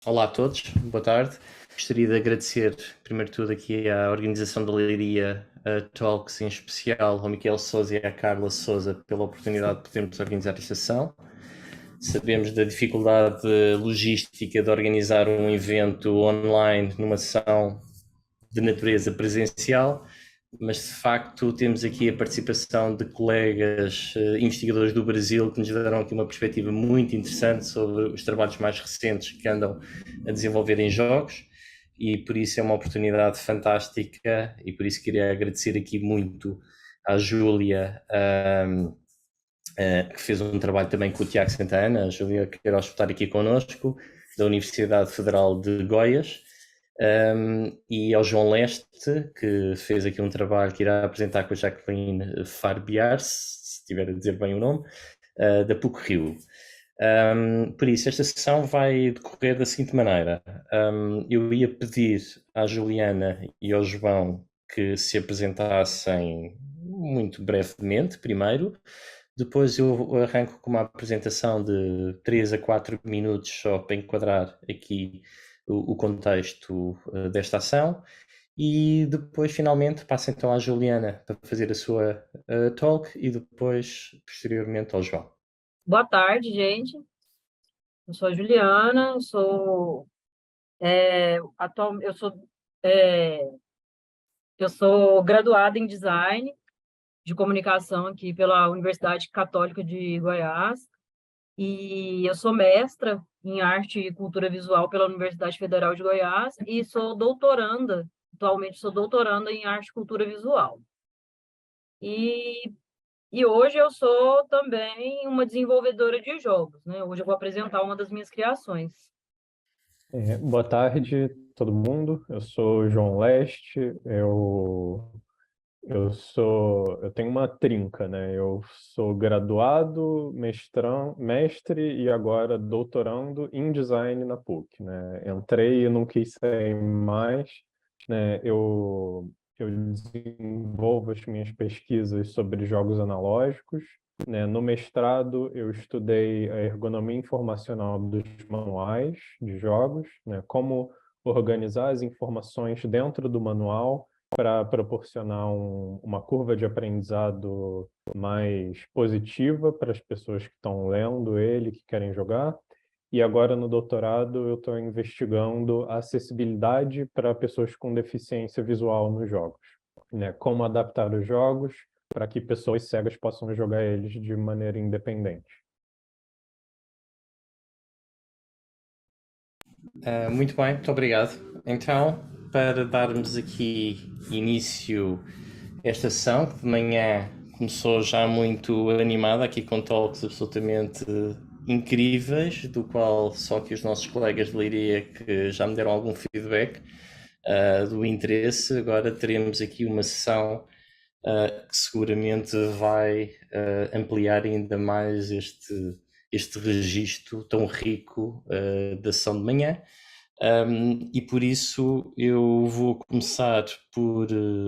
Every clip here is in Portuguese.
Olá a todos, boa tarde. Gostaria de agradecer, primeiro de tudo, aqui à organização da Leiria Talks, em especial ao Miquel Sousa e à Carla Sousa, pela oportunidade de podermos organizar esta sessão. Sabemos da dificuldade logística de organizar um evento online numa sessão de natureza presencial, mas de facto temos aqui a participação de colegas investigadores do Brasil que nos darão aqui uma perspectiva muito interessante sobre os trabalhos mais recentes que andam a desenvolver em jogos, e por isso é uma oportunidade fantástica, e por isso queria agradecer aqui muito à Júlia, que fez um trabalho também com o Tiago Santana, a Júlia Queiroz estar aqui connosco, da Universidade Federal de Goiás, e ao João Leste, que fez aqui um trabalho que irá apresentar com a Jacqueline Farbiar, se estiver a dizer bem o nome, da PUC-Rio. Por isso, esta sessão vai decorrer da seguinte maneira. Eu ia pedir à Juliana e ao João que se apresentassem muito brevemente, primeiro. Depois eu arranco com uma apresentação de 3 a 4 minutos só para enquadrar aqui o contexto desta ação, e depois finalmente passo então à Juliana para fazer a sua talk, e depois posteriormente ao João. Boa tarde, gente. Eu sou a Juliana, eu sou, eu sou graduada em design de comunicação aqui pela Universidade Católica de Goiás, e eu sou mestra em arte e cultura visual pela Universidade Federal de Goiás e atualmente sou doutoranda em arte e cultura visual. E hoje eu sou também uma desenvolvedora de jogos, né? Hoje eu vou apresentar uma das minhas criações. Boa tarde, todo mundo. Eu sou o João Leste. Eu tenho uma trinca, né? Eu sou graduado, mestre e agora doutorando em design na PUC, né? Entrei e não quis sair mais, né? Eu desenvolvo as minhas pesquisas sobre jogos analógicos, né? No mestrado, eu estudei a ergonomia informacional dos manuais de jogos, né? Como organizar as informações dentro do manual para proporcionar uma curva de aprendizado mais positiva para as pessoas que estão lendo ele, que querem jogar. E agora, no doutorado, eu estou investigando a acessibilidade para pessoas com deficiência visual nos jogos, né? Como adaptar os jogos para que pessoas cegas possam jogar eles de maneira independente. Muito bem, muito obrigado. Então, para darmos aqui início a esta sessão, que de manhã começou já muito animada, aqui com talks absolutamente incríveis, do qual só que os nossos colegas de Leiria que já me deram algum feedback do interesse. Agora teremos aqui uma sessão que seguramente vai ampliar ainda mais este registro tão rico da sessão de manhã. E por isso eu vou começar por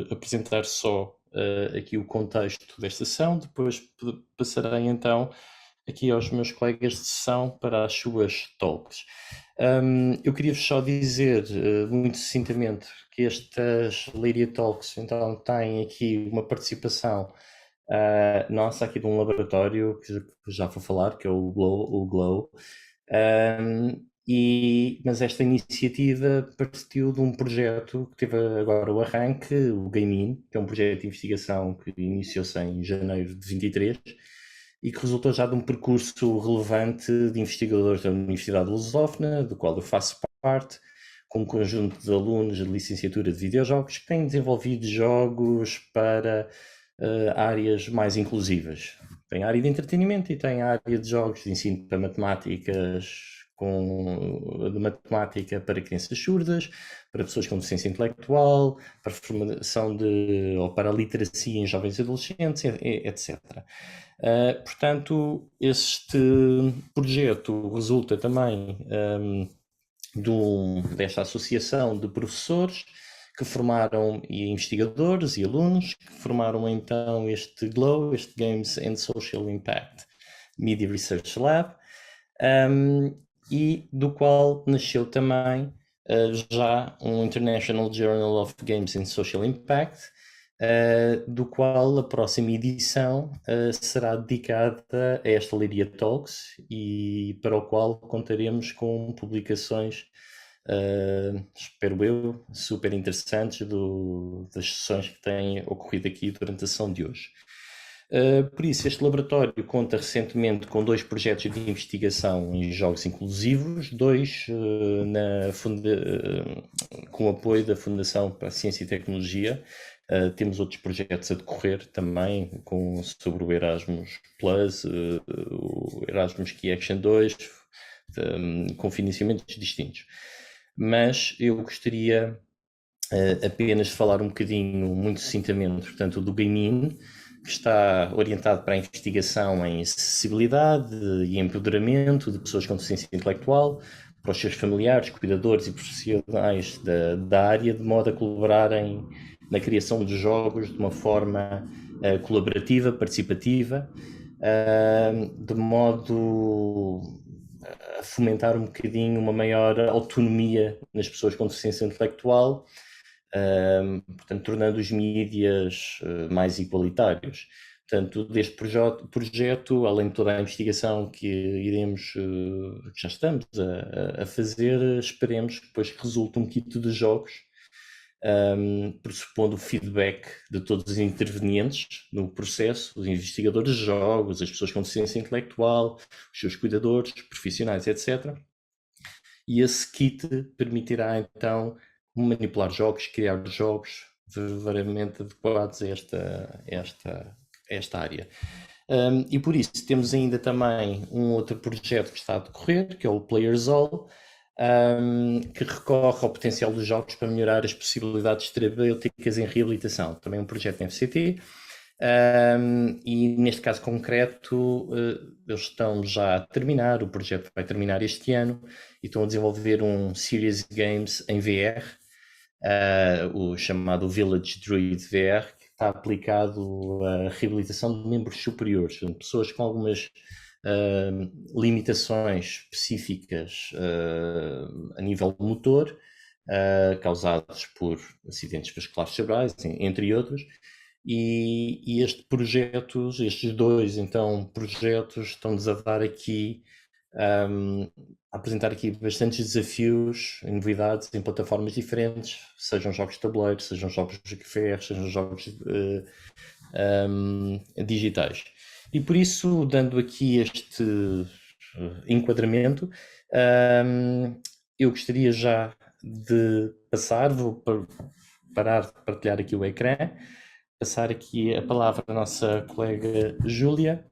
apresentar só aqui o contexto desta sessão, depois passarei então aqui aos meus colegas de sessão para as suas talks. Eu queria-vos só dizer muito sucintamente que estas Leiria Talks então têm aqui uma participação nossa aqui de um laboratório que já vou falar, que é o Glow. Mas esta iniciativa partiu de um projeto que teve agora o arranque, o Game-In, que é um projeto de investigação que iniciou-se em janeiro de 23 e que resultou já de um percurso relevante de investigadores da Universidade de Lusófona, do qual eu faço parte, com um conjunto de alunos de licenciatura de videojogos que têm desenvolvido jogos para áreas mais inclusivas. Tem a área de entretenimento e tem a área de jogos de ensino para matemáticas, de matemática para crianças surdas, para pessoas com deficiência intelectual, para formação ou para a literacia em jovens e adolescentes, etc. Portanto, este projeto resulta também desta associação de professores que formaram, e investigadores e alunos, que formaram então este GLOW, este Games and Social Impact Media Research Lab, e do qual nasceu também já um International Journal of Games and Social Impact, do qual a próxima edição será dedicada a esta Lyria Talks e para o qual contaremos com publicações, espero eu, super interessantes das sessões que têm ocorrido aqui durante a sessão de hoje. Por isso, este laboratório conta recentemente com 2 projetos de investigação em jogos inclusivos, 2 com o apoio da Fundação para a Ciência e Tecnologia. Temos outros projetos a decorrer também sobre o Erasmus Plus, o Erasmus Key Action 2, com financiamentos distintos. Mas eu gostaria apenas de falar um bocadinho, muito sucintamente, portanto, do Game-In, que está orientado para a investigação em acessibilidade e empoderamento de pessoas com deficiência intelectual, para os seus familiares, cuidadores e profissionais da área, de modo a colaborarem na criação de jogos de uma forma colaborativa, participativa, de modo a fomentar um bocadinho uma maior autonomia nas pessoas com deficiência intelectual, portanto, tornando os mídias mais igualitários. Portanto, deste projeto, além de toda a investigação que já estamos a fazer, esperemos que depois resulte um kit de jogos, pressupondo o feedback de todos os intervenientes no processo, os investigadores de jogos, as pessoas com deficiência intelectual, os seus cuidadores, profissionais, etc. E esse kit permitirá, então, manipular jogos, criar jogos verdadeiramente adequados a esta área. E por isso temos ainda também um outro projeto que está a decorrer, que é o Players All, que recorre ao potencial dos jogos para melhorar as possibilidades terapêuticas em reabilitação. Também um projeto em FCT. E neste caso concreto, eles estão já a terminar, o projeto vai terminar este ano, e estão a desenvolver um Serious Games em VR, o chamado Village Druid VR, que está aplicado à reabilitação de membros superiores, pessoas com algumas limitações específicas a nível motor, causadas por acidentes vasculares cerebrais, entre outros. E estes 2 então projetos estão-nos a dar aqui a apresentar aqui bastantes desafios e novidades em plataformas diferentes, sejam jogos de tabuleiro, sejam jogos de VR, sejam jogos digitais. E por isso, dando aqui este enquadramento, eu gostaria já de passar, vou parar de partilhar aqui o ecrã, passar aqui a palavra à nossa colega Júlia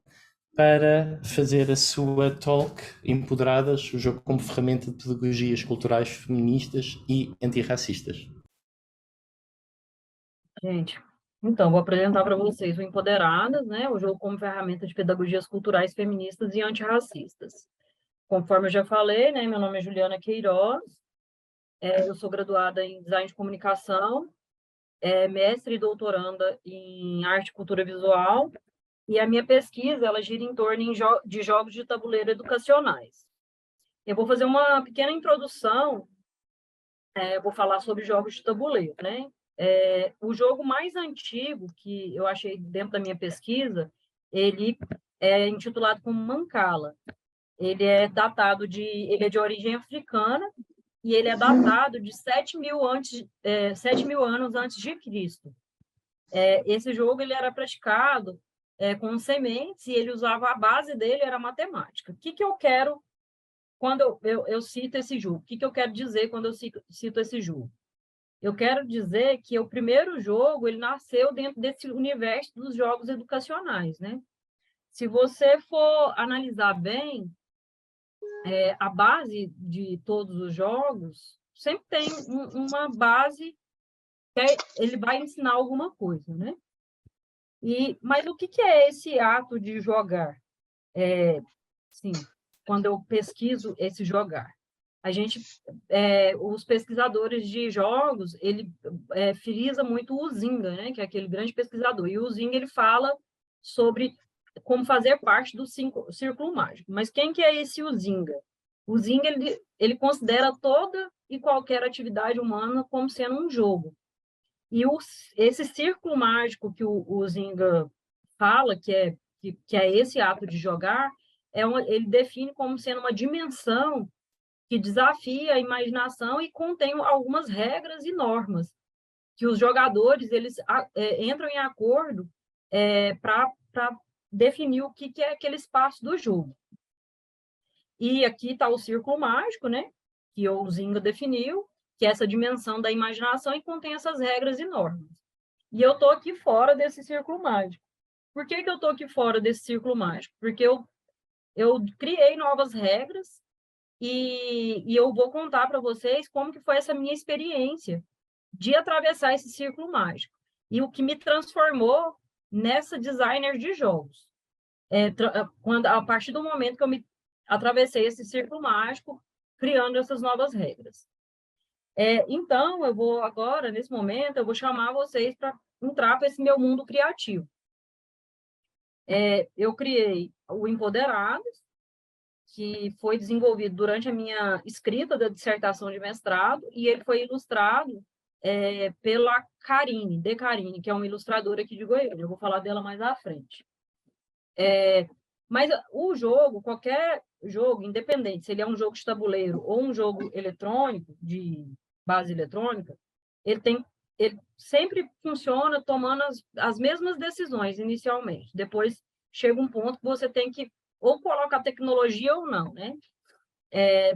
para fazer a sua talk Empoderadas, o jogo como ferramenta de pedagogias culturais feministas e antirracistas. Gente, então, vou apresentar para vocês o Empoderadas, né? O jogo como ferramenta de pedagogias culturais feministas e antirracistas. Conforme eu já falei, né? Meu nome é Juliana Queiroz, eu sou graduada em Design de Comunicação, mestre e doutoranda em Arte e Cultura Visual, e a minha pesquisa, ela gira em torno de jogos de tabuleiro educacionais. Eu vou fazer uma pequena introdução, vou falar sobre jogos de tabuleiro, né? O jogo mais antigo que eu achei dentro da minha pesquisa, ele é intitulado como Mancala. Ele é de origem africana, e ele é datado de 7.000 anos antes de Cristo. Esse jogo ele era praticado com sementes, e ele usava, a base dele era matemática. O que eu quero quando eu cito esse jogo? O que eu quero dizer quando eu cito esse jogo? Eu quero dizer que o primeiro jogo ele nasceu dentro desse universo dos jogos educacionais, né? Se você for analisar bem, a base de todos os jogos sempre tem uma base que ele vai ensinar alguma coisa, né? Mas o que é esse ato de jogar? Sim, quando eu pesquiso esse jogar, os pesquisadores de jogos, ele frisa muito o Huizinga, né? Que é aquele grande pesquisador. E o Huizinga, ele fala sobre como fazer parte do círculo mágico. Mas quem que é esse Huizinga? O Zynga, ele considera toda e qualquer atividade humana como sendo um jogo. E esse círculo mágico que o Zynga fala, que é esse ato de jogar, ele define como sendo uma dimensão que desafia a imaginação e contém algumas regras e normas que os jogadores eles entram em acordo para definir o que é aquele espaço do jogo. E aqui está o círculo mágico, né? Que o Zynga definiu, que é essa dimensão da imaginação e contém essas regras e normas. E eu estou aqui fora desse círculo mágico. Por que eu estou aqui fora desse círculo mágico? Porque eu criei novas regras e eu vou contar para vocês como que foi essa minha experiência de atravessar esse círculo mágico. E o que me transformou nessa designer de jogos. A partir do momento que eu me atravessei esse círculo mágico, criando essas novas regras. Então, eu vou agora, nesse momento, eu vou chamar vocês para entrar para esse meu mundo criativo. Eu criei o Empoderados, que foi desenvolvido durante a minha escrita da dissertação de mestrado, e ele foi ilustrado pela Karine, De Karine, que é uma ilustradora aqui de Goiânia. Eu vou falar dela mais à frente. Mas o jogo, qualquer jogo, independente se ele é um jogo de tabuleiro ou um jogo eletrônico, de base eletrônica, ele sempre funciona tomando as mesmas decisões inicialmente. Depois chega um ponto que você tem que ou colocar tecnologia ou não, né?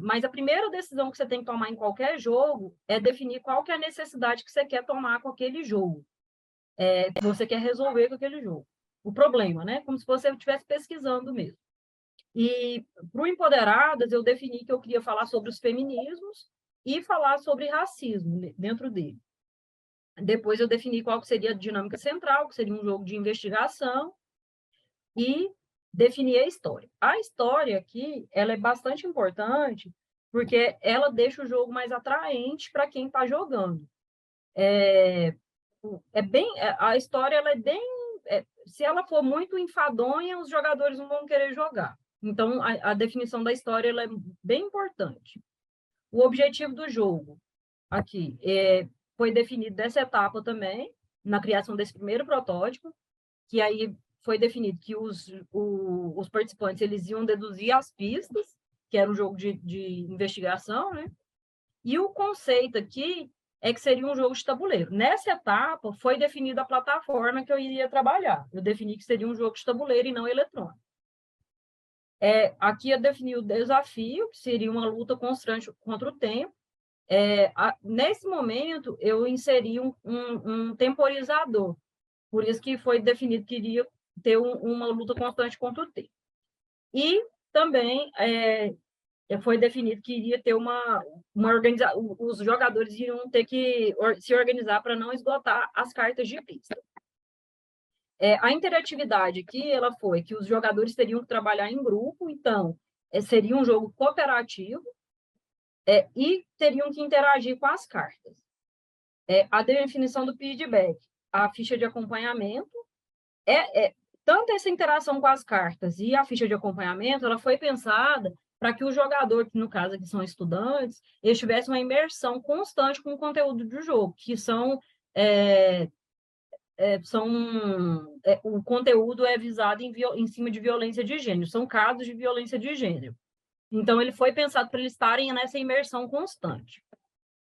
Mas a primeira decisão que você tem que tomar em qualquer jogo é definir qual que é a necessidade que você quer tomar com aquele jogo, que você quer resolver com aquele jogo. O problema, né? Como se você estivesse pesquisando mesmo. E para o Empoderadas, eu defini que eu queria falar sobre os feminismos e falar sobre racismo dentro dele. Depois eu defini qual que seria a dinâmica central, que seria um jogo de investigação, e defini a história. A história aqui, ela é bastante importante, porque ela deixa o jogo mais atraente para quem está jogando. A história ela é bem... se ela for muito enfadonha, os jogadores não vão querer jogar. Então, a definição da história ela é bem importante. O objetivo do jogo aqui foi definido dessa etapa também, na criação desse primeiro protótipo, que aí foi definido que os participantes eles iam deduzir as pistas, que era um jogo de investigação, né? E o conceito aqui é que seria um jogo de tabuleiro. Nessa etapa, foi definida a plataforma que eu iria trabalhar. Eu defini que seria um jogo de tabuleiro e não eletrônico. Aqui eu defini o desafio, que seria uma luta constante contra o tempo. Nesse momento, eu inseri um temporizador. Por isso que foi definido que iria ter uma luta constante contra o tempo. E também foi definido que iria ter uma organização, os jogadores iriam ter que se organizar para não esgotar as cartas de pista. A interatividade aqui, ela foi que os jogadores teriam que trabalhar em grupo, então, seria um jogo cooperativo, e teriam que interagir com as cartas. A definição do feedback, a ficha de acompanhamento, tanto essa interação com as cartas e a ficha de acompanhamento, ela foi pensada para que o jogador, que no caso aqui são estudantes, eles tivessem uma imersão constante com o conteúdo do jogo, que o conteúdo é visado em cima de violência de gênero, são casos de violência de gênero. Então, ele foi pensado para eles estarem nessa imersão constante.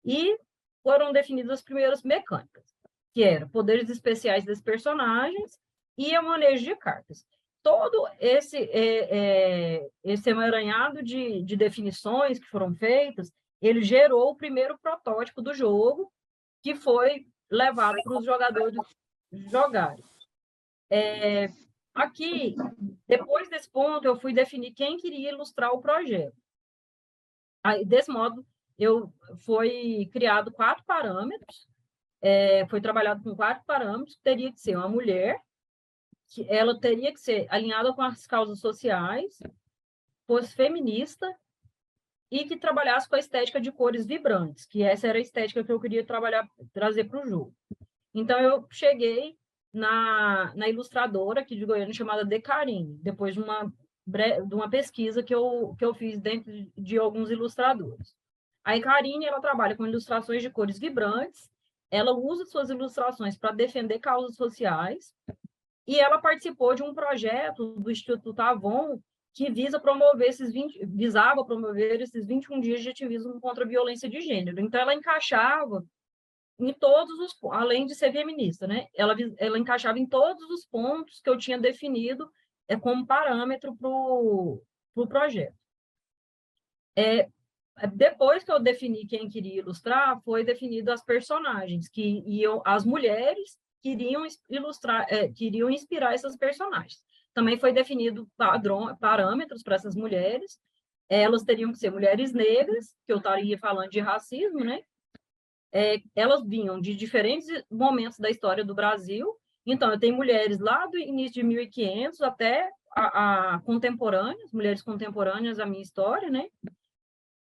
E foram definidas as primeiras mecânicas, que eram poderes especiais dos personagens e o manejo de cartas. Todo esse emaranhado de definições que foram feitas, ele gerou o primeiro protótipo do jogo, que foi levado para os jogadores jogarem. Aqui, depois desse ponto, eu fui definir quem queria ilustrar o projeto. Aí, desse modo, foi criado 4 parâmetros, foi trabalhado com 4 parâmetros, teria que ser uma mulher, que ela teria que ser alinhada com as causas sociais, fosse feminista e que trabalhasse com a estética de cores vibrantes, que essa era a estética que eu queria trazer para o jogo. Então, eu cheguei na ilustradora aqui de Goiânia, chamada De Karine, depois de uma de uma pesquisa que eu fiz dentro de alguns ilustradores. A Karine, ela trabalha com ilustrações de cores vibrantes, ela usa suas ilustrações para defender causas sociais, e ela participou de um projeto do Instituto Avon que visava promover esses 21 dias de ativismo contra a violência de gênero. Então, ela encaixava em todos os, além de ser feminista, né? Ela encaixava em todos os pontos que eu tinha definido como parâmetro para o projeto. Depois que eu defini quem queria ilustrar, foi definido as personagens, as mulheres queriam ilustrar, queriam inspirar essas personagens. Também foi definido parâmetros para essas mulheres. Elas teriam que ser mulheres negras, que eu estaria falando de racismo, né? Elas vinham de diferentes momentos da história do Brasil. Então, eu tenho mulheres lá do início de 1500 até a contemporâneas, mulheres contemporâneas à minha história, né?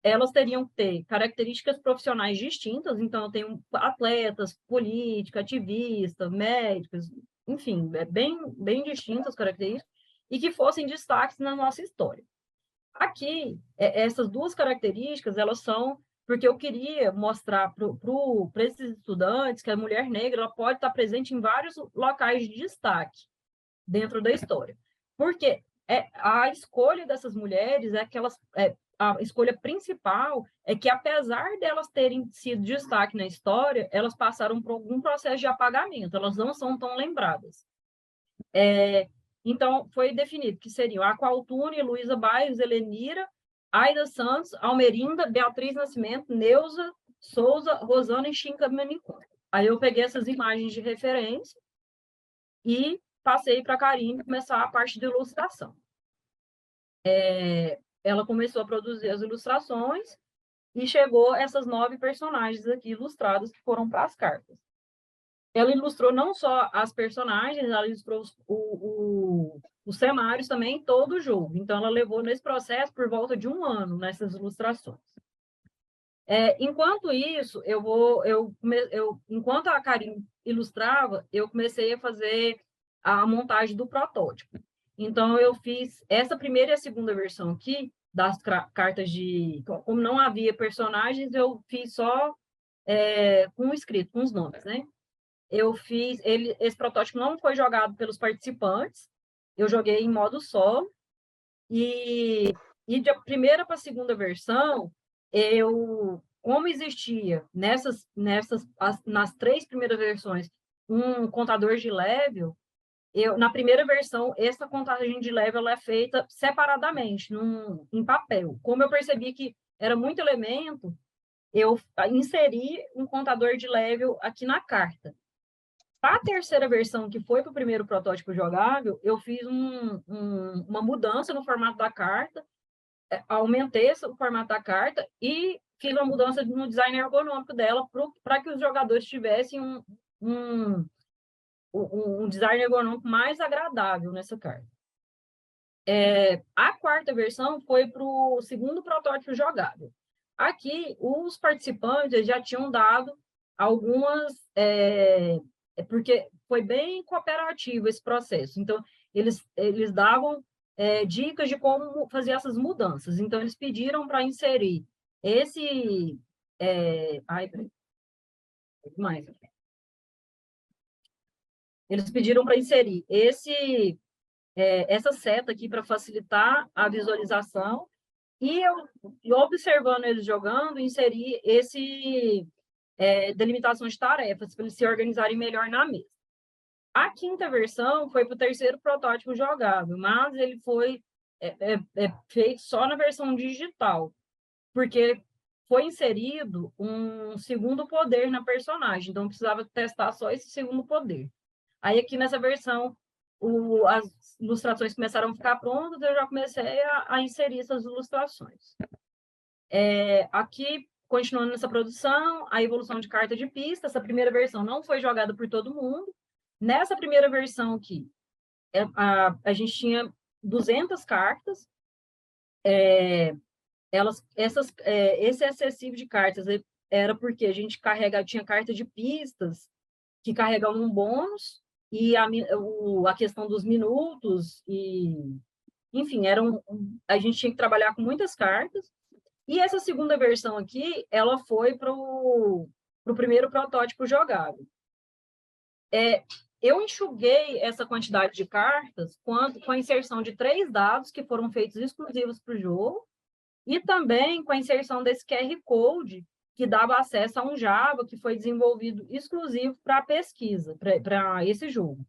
Elas teriam que ter características profissionais distintas, então eu tenho atletas, política, ativista, médicos, enfim, bem distintas as características, e que fossem destaques na nossa história. Aqui, essas duas características, elas são porque eu queria mostrar para esses estudantes que a mulher negra ela pode estar presente em vários locais de destaque dentro da história. Porque a escolha dessas mulheres a escolha principal é que, apesar delas terem sido destaque na história, elas passaram por algum processo de apagamento, elas não são tão lembradas. Então, foi definido que seriam Aqualtune, Luísa Bairros, Helenira, Aida Santos, Almerinda, Beatriz Nascimento, Neuza, Souza, Rosana e Chinca Manicom. Aí eu peguei essas imagens de referência e passei para a Karine começar a parte de ilustração. Ela começou a produzir as ilustrações e chegou essas 9 personagens aqui ilustradas que foram para as cartas. Ela ilustrou não só as personagens, ela ilustrou os cenários também, todo o jogo. Então, ela levou nesse processo por volta de 1 ano nessas ilustrações. Enquanto isso, enquanto a Karine ilustrava, eu comecei a fazer a montagem do protótipo. Então, eu fiz essa primeira e a segunda versão aqui, das cartas de... Como não havia personagens, eu fiz só com o escrito, com os nomes, né? Eu fiz... Esse protótipo não foi jogado pelos participantes, eu joguei em modo solo, e de primeira para a segunda versão, como existia nas 3 primeiras versões um contador de level, na primeira versão, essa contagem de level ela é feita separadamente, em papel. Como eu percebi que era muito elemento, eu inseri um contador de level aqui na carta. Para a terceira versão, que foi para o primeiro protótipo jogável, eu fiz uma mudança no formato da carta, aumentei o formato da carta e fiz uma mudança no design ergonômico dela para que os jogadores tivessem um design ergonômico mais agradável nessa carta. A quarta versão foi para o segundo protótipo jogável. Aqui, os participantes já tinham dado algumas... porque foi bem cooperativo esse processo. Então, eles davam dicas de como fazer essas mudanças. Então, eles pediram para inserir esse... Eles pediram para inserir essa seta aqui para facilitar a visualização, e eu, observando eles jogando, inseri delimitação de tarefas, para eles se organizarem melhor na mesa. A quinta versão foi para o terceiro protótipo jogável, mas ele foi feito só na versão digital, porque foi inserido um segundo poder na personagem, então precisava testar só esse segundo poder. Aí aqui nessa versão, as ilustrações começaram a ficar prontas, eu já comecei a inserir essas ilustrações. Aqui, continuando nessa produção, a evolução de carta de pista, essa primeira versão não foi jogada por todo mundo. Nessa primeira versão aqui, a gente tinha 200 cartas, esse excessivo de cartas era porque a gente tinha carta de pistas que carregavam um bônus, e a questão dos minutos e Enfim, a gente tinha que trabalhar com muitas cartas. E essa segunda versão aqui, ela foi para o primeiro protótipo jogável. Eu enxuguei essa quantidade de cartas com a inserção de 3 dados que foram feitos exclusivos para o jogo, e também com a inserção desse QR Code, que dava acesso a um Java que foi desenvolvido exclusivo para pesquisa, para esse jogo.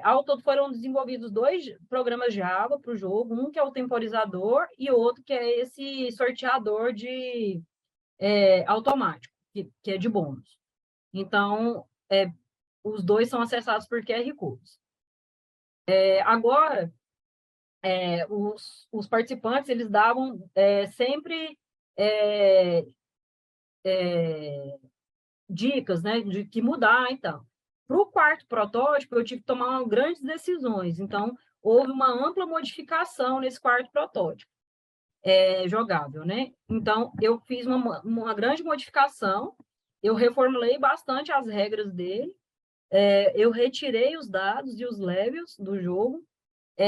Ao todo foram desenvolvidos 2 programas Java para o jogo, um que é o temporizador e outro que é esse sorteador automático, que é de bônus. Então, os 2 são acessados por QR Codes. Agora, os participantes, eles davam sempre dicas, né, de que mudar, então. Para o quarto protótipo, eu tive que tomar grandes decisões. Então, houve uma ampla modificação nesse quarto protótipo jogável, né? Então, eu fiz uma grande modificação, eu reformulei bastante as regras dele, eu retirei os dados e os levels do jogo,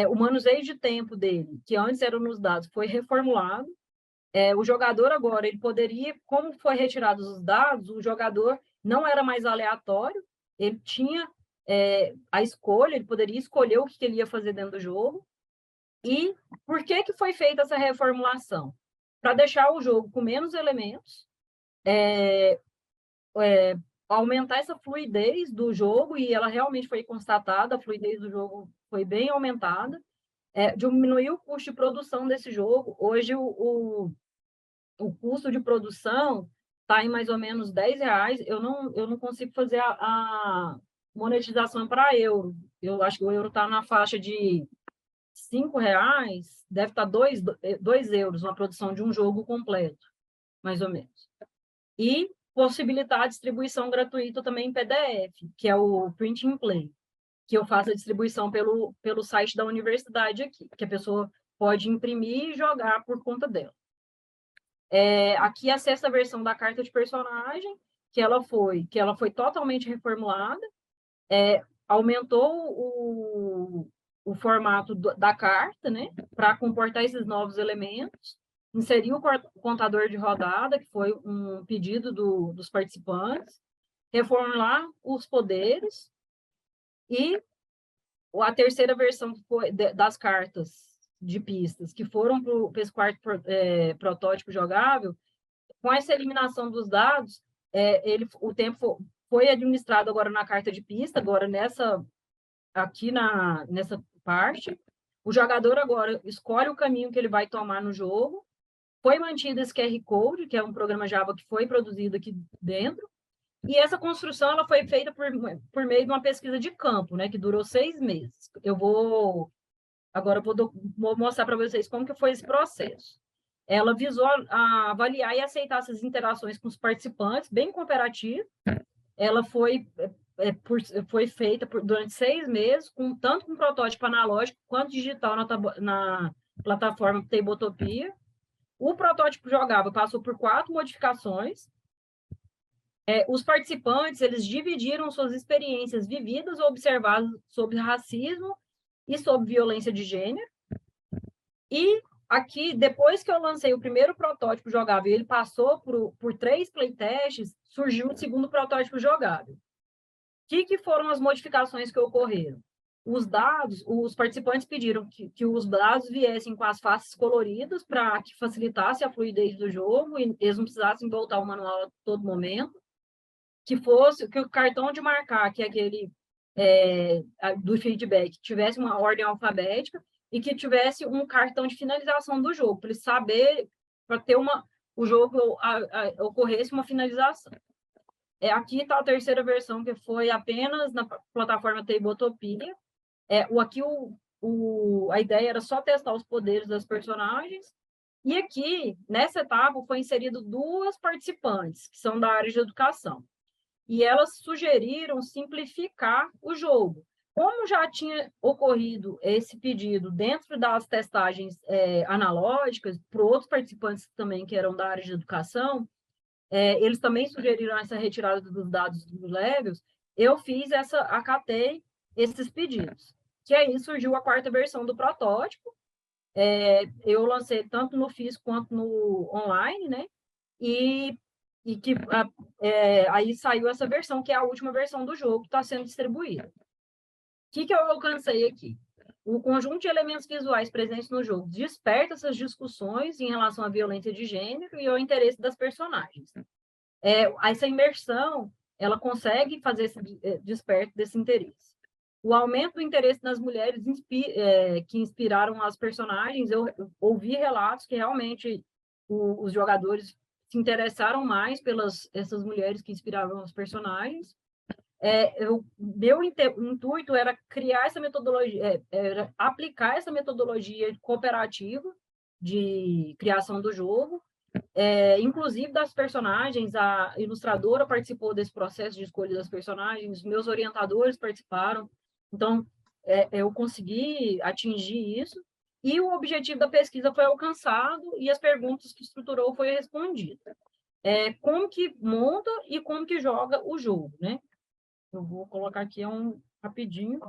o manuseio de tempo dele, que antes era nos dados, foi reformulado. O jogador agora, ele poderia, como foi retirados os dados, o jogador não era mais aleatório, ele tinha a escolha, ele poderia escolher o que ele ia fazer dentro do jogo. E por que foi feita essa reformulação? Para deixar o jogo com menos elementos, aumentar essa fluidez do jogo, e ela realmente foi constatada, a fluidez do jogo foi bem aumentada, diminuir o custo de produção desse jogo. Hoje, o custo de produção está em mais ou menos R$10. Eu não consigo fazer a monetização para euro. Eu acho que o euro está na faixa de R$5, deve estar 2 euros na produção de um jogo completo, mais ou menos. E possibilitar a distribuição gratuita também em PDF, que é o Print and Play, que eu faço a distribuição pelo site da universidade aqui, que a pessoa pode imprimir e jogar por conta dela. Aqui a 6ª versão da carta de personagem, que ela foi totalmente reformulada, aumentou o formato da carta, né, para comportar esses novos elementos, inseriu o contador de rodada, que foi um pedido dos participantes, reformular os poderes, e a 3ª versão das cartas de pistas, que foram para esse quarto protótipo jogável, com essa eliminação dos dados, o tempo foi administrado agora na carta de pista, agora nessa parte. O jogador agora escolhe o caminho que ele vai tomar no jogo. Foi mantido esse QR Code, que é um programa Java que foi produzido aqui dentro, e essa construção ela foi feita por meio de uma pesquisa de campo, né, que durou 6 meses. Agora vou mostrar para vocês como que foi esse processo. Ela visou avaliar e aceitar essas interações com os participantes, bem cooperativo. Ela foi feita durante 6 meses, tanto com protótipo analógico quanto digital na plataforma Tabletopia. O protótipo jogável passou por 4 modificações. Os participantes, eles dividiram suas experiências vividas ou observadas sobre racismo e sobre violência de gênero. E aqui, depois que eu lancei o primeiro protótipo jogável, ele passou por 3 playtests, surgiu o segundo protótipo jogável. O que foram as modificações que ocorreram? Os participantes pediram que os dados viessem com as faces coloridas para que facilitasse a fluidez do jogo e eles não precisassem voltar ao manual a todo momento. Que o cartão de marcar, que é aquele do feedback, tivesse uma ordem alfabética e que tivesse um cartão de finalização do jogo, para eles saberem, para ter o jogo ocorresse uma finalização. Aqui está a 3ª versão, que foi apenas na plataforma Tabletopia. Aqui a ideia era só testar os poderes das personagens. E aqui, nessa etapa, foi inserido 2 participantes, que são da área de educação. E elas sugeriram simplificar o jogo. Como já tinha ocorrido esse pedido dentro das testagens analógicas, para outros participantes também que eram da área de educação, eles também sugeriram essa retirada dos dados dos levels, eu acatei esses pedidos. Que aí surgiu a 4ª versão do protótipo, eu lancei tanto no físico quanto no online, né? E que aí saiu essa versão, que é a última versão do jogo que está sendo distribuída. O que eu alcancei aqui? O conjunto de elementos visuais presentes no jogo desperta essas discussões em relação à violência de gênero e ao interesse das personagens. Essa imersão, ela consegue fazer esse desperto desse interesse. O aumento do interesse nas mulheres que inspiraram as personagens, eu ouvi relatos que realmente os jogadores se interessaram mais pelas essas mulheres que inspiraram os personagens. Meu intuito era criar essa metodologia, era aplicar essa metodologia cooperativa de criação do jogo, inclusive das personagens. A ilustradora participou desse processo de escolha das personagens, meus orientadores participaram, então eu consegui atingir isso, e o objetivo da pesquisa foi alcançado, e as perguntas que estruturou foi respondida. Como que monta e como que joga o jogo, né? Eu vou colocar aqui rapidinho.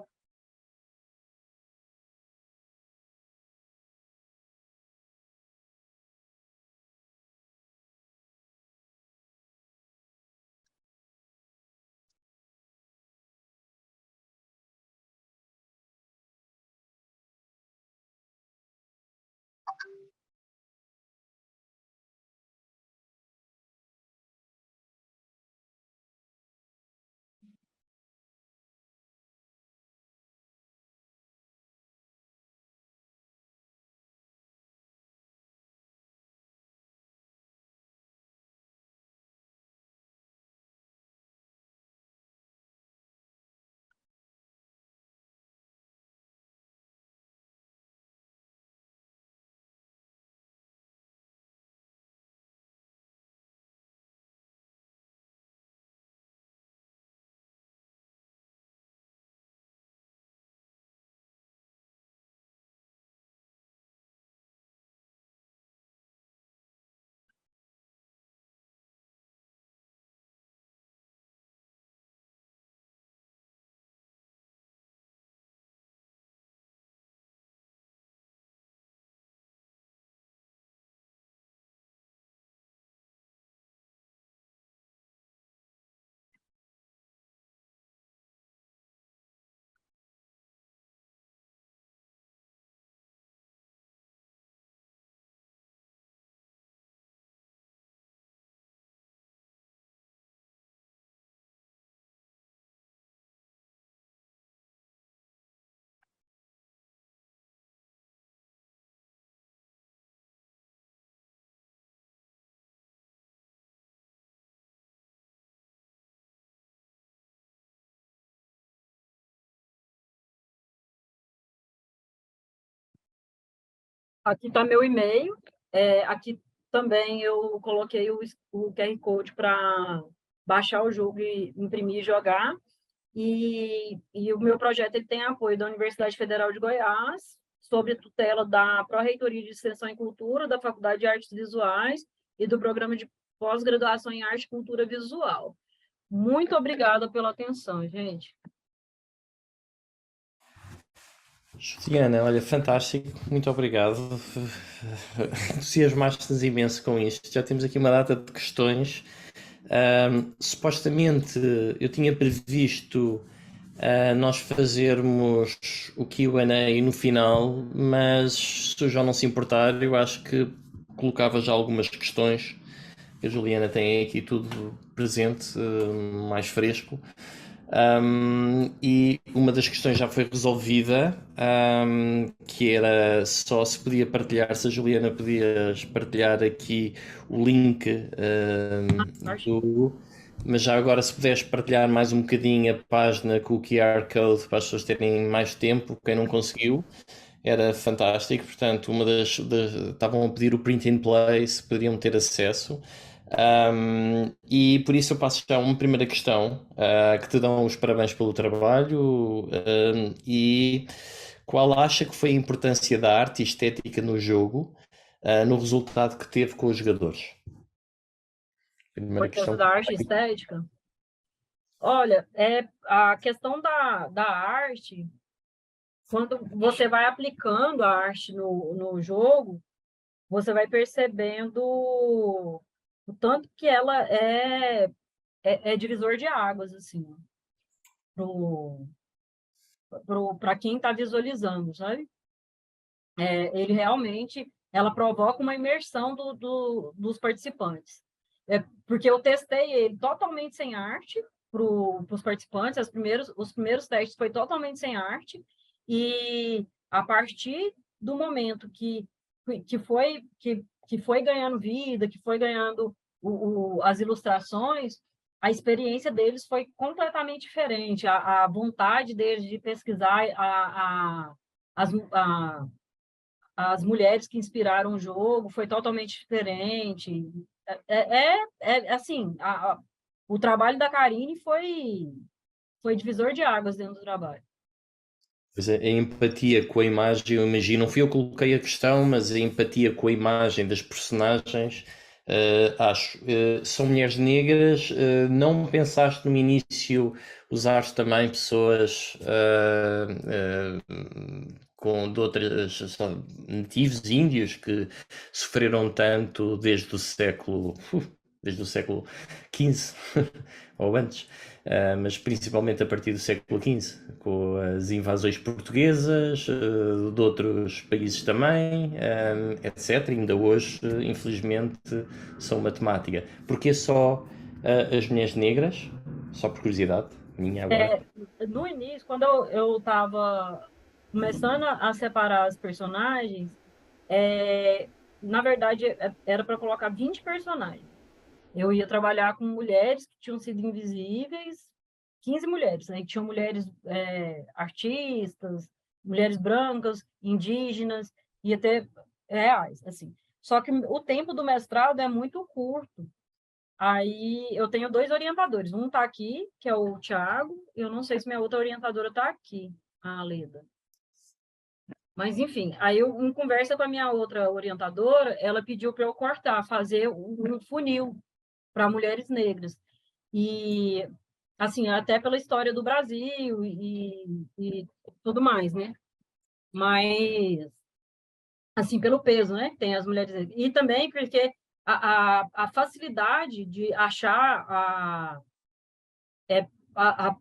Aqui está meu e-mail. Aqui também eu coloquei o QR Code para baixar o jogo e imprimir e jogar. E o meu projeto ele tem apoio da Universidade Federal de Goiás, sob a tutela da Pró-Reitoria de Extensão em Cultura, da Faculdade de Artes Visuais e do Programa de Pós-Graduação em Arte e Cultura Visual. Muito obrigada pela atenção, gente. Juliana, olha, fantástico, muito obrigado. Entusiasmaste-nos imenso com isto. Já temos aqui uma data de questões. Supostamente eu tinha previsto nós fazermos o Q&A no final, mas se o João não se importar, eu acho que colocava já algumas questões. A Juliana tem aqui tudo presente, mais fresco. E uma das questões já foi resolvida, que era só se podia partilhar, se a Juliana podias partilhar aqui o link mas já agora se puderes partilhar mais um bocadinho a página com o QR Code para as pessoas terem mais tempo, quem não conseguiu, era fantástico. Portanto, estavam a pedir o print and play, se poderiam ter acesso. E por isso eu passo já uma primeira questão, que te dão os parabéns pelo trabalho, e qual acha que foi a importância da arte e estética no jogo, no resultado que teve com os jogadores? Primeira questão da arte e estética. Olha, a questão da arte, quando você vai aplicando a arte no jogo, você vai percebendo o tanto que ela é divisor de águas, assim, para quem está visualizando, sabe? Ele realmente, ela provoca uma imersão dos participantes. Porque eu testei ele totalmente sem arte para os participantes, os primeiros testes foi totalmente sem arte, e a partir do momento que foi ganhando vida, que foi ganhando as ilustrações, a experiência deles foi completamente diferente, a vontade deles de pesquisar as mulheres que inspiraram o jogo foi totalmente diferente. Assim, o trabalho da Karine foi divisor de águas dentro do trabalho. Pois é, a empatia com a imagem, eu imagino, não fui eu que coloquei a questão, mas a empatia com a imagem das personagens, acho, são mulheres negras, não pensaste no início usaste também pessoas de outras, nativos índios que sofreram tanto desde o século XV ou antes, mas principalmente a partir do século XV, com as invasões portuguesas, de outros países também, etc. Ainda hoje, infelizmente, são uma temática. Porquê só as mulheres negras? Só por curiosidade, minha agora. No início, quando eu estava começando a separar as personagens, na verdade, era para colocar 20 personagens. Eu ia trabalhar com mulheres que tinham sido invisíveis, 15 mulheres, né? Que tinham mulheres artistas, mulheres brancas, indígenas, e até reais, assim. Só que o tempo do mestrado é muito curto. Aí eu tenho 2 orientadores. Um está aqui, que é o Thiago, eu não sei se minha outra orientadora está aqui, a Leda. Mas, enfim, aí em conversa com a minha outra orientadora, ela pediu para eu cortar, fazer um funil para mulheres negras. E, assim, até pela história do Brasil e tudo mais, né? Mas, assim, pelo peso, né? Que tem as mulheres negras. E também porque a facilidade de achar a, a,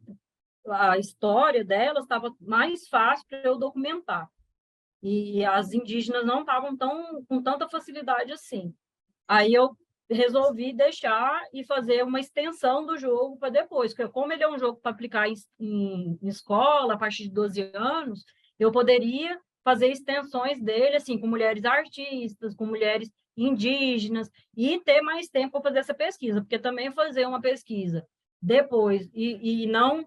a história delas estava mais fácil para eu documentar. E as indígenas não estavam com tanta facilidade assim. Aí eu resolvi deixar e fazer uma extensão do jogo para depois, porque como ele é um jogo para aplicar em escola, a partir de 12 anos, eu poderia fazer extensões dele, assim, com mulheres artistas, com mulheres indígenas, e ter mais tempo para fazer essa pesquisa, porque também fazer uma pesquisa depois e não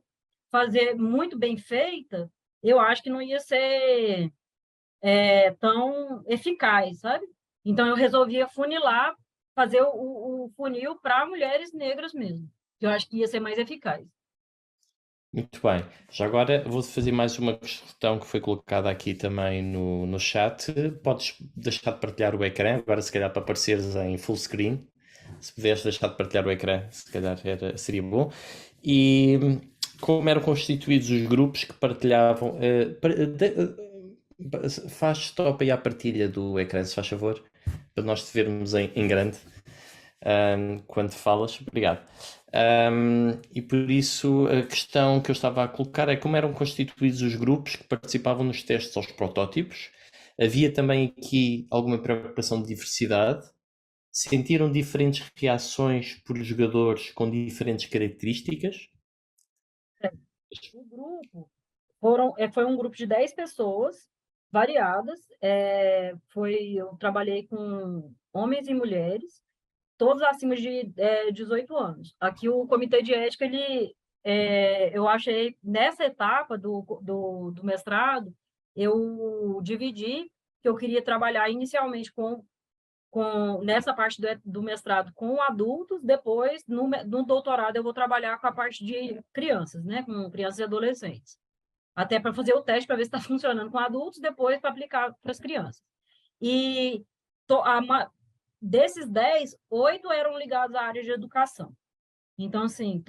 fazer muito bem feita, eu acho que não ia ser tão eficaz, sabe? Então, eu resolvi afunilar, fazer o funil para mulheres negras mesmo, que eu acho que ia ser mais eficaz. Muito bem. Já agora vou fazer mais uma questão que foi colocada aqui também no chat. Podes deixar de partilhar o ecrã, agora se calhar para apareceres em full screen. Se puderes deixar de partilhar o ecrã, se calhar seria bom. E como eram constituídos os grupos que partilhavam... faz stop aí à partilha do ecrã, se faz favor, para nós te vermos em grande. Quando falas, obrigado. E por isso a questão que eu estava a colocar é como eram constituídos os grupos que participavam nos testes aos protótipos. Havia também aqui alguma preocupação de diversidade? Sentiram diferentes reações por jogadores com diferentes características? O grupo foi um grupo de 10 pessoas, variadas. Eu trabalhei com homens e mulheres, todos acima de 18 anos. Aqui o comitê de ética, eu achei, nessa etapa do mestrado, eu dividi que eu queria trabalhar inicialmente nessa parte do mestrado com adultos, depois, no doutorado, eu vou trabalhar com a parte de crianças, né, com crianças e adolescentes. Até para fazer o teste, para ver se está funcionando com adultos, depois para aplicar para as crianças. E desses 10, 8 eram ligados à área de educação. Então, assim,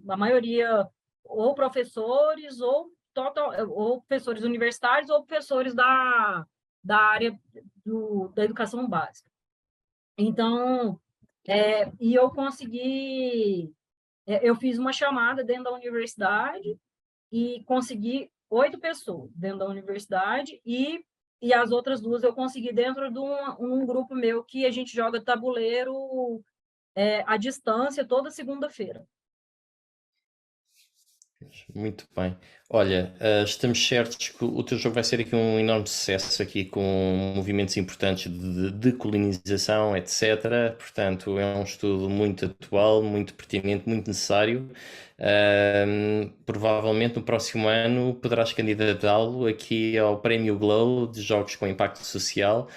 a maioria ou professores ou ou professores universitários ou professores da área da educação básica. Então, e eu consegui, eu fiz uma chamada dentro da universidade e consegui 8 pessoas dentro da universidade e as outras 2 eu consegui dentro de um grupo meu que a gente joga tabuleiro à distância toda segunda-feira. Muito bem. Olha, estamos certos que o teu jogo vai ser aqui um enorme sucesso, aqui com movimentos importantes de decolonização, etc. Portanto, é um estudo muito atual, muito pertinente, muito necessário. Provavelmente no próximo ano poderás candidatá-lo aqui ao Prémio Glow de Jogos com Impacto Social,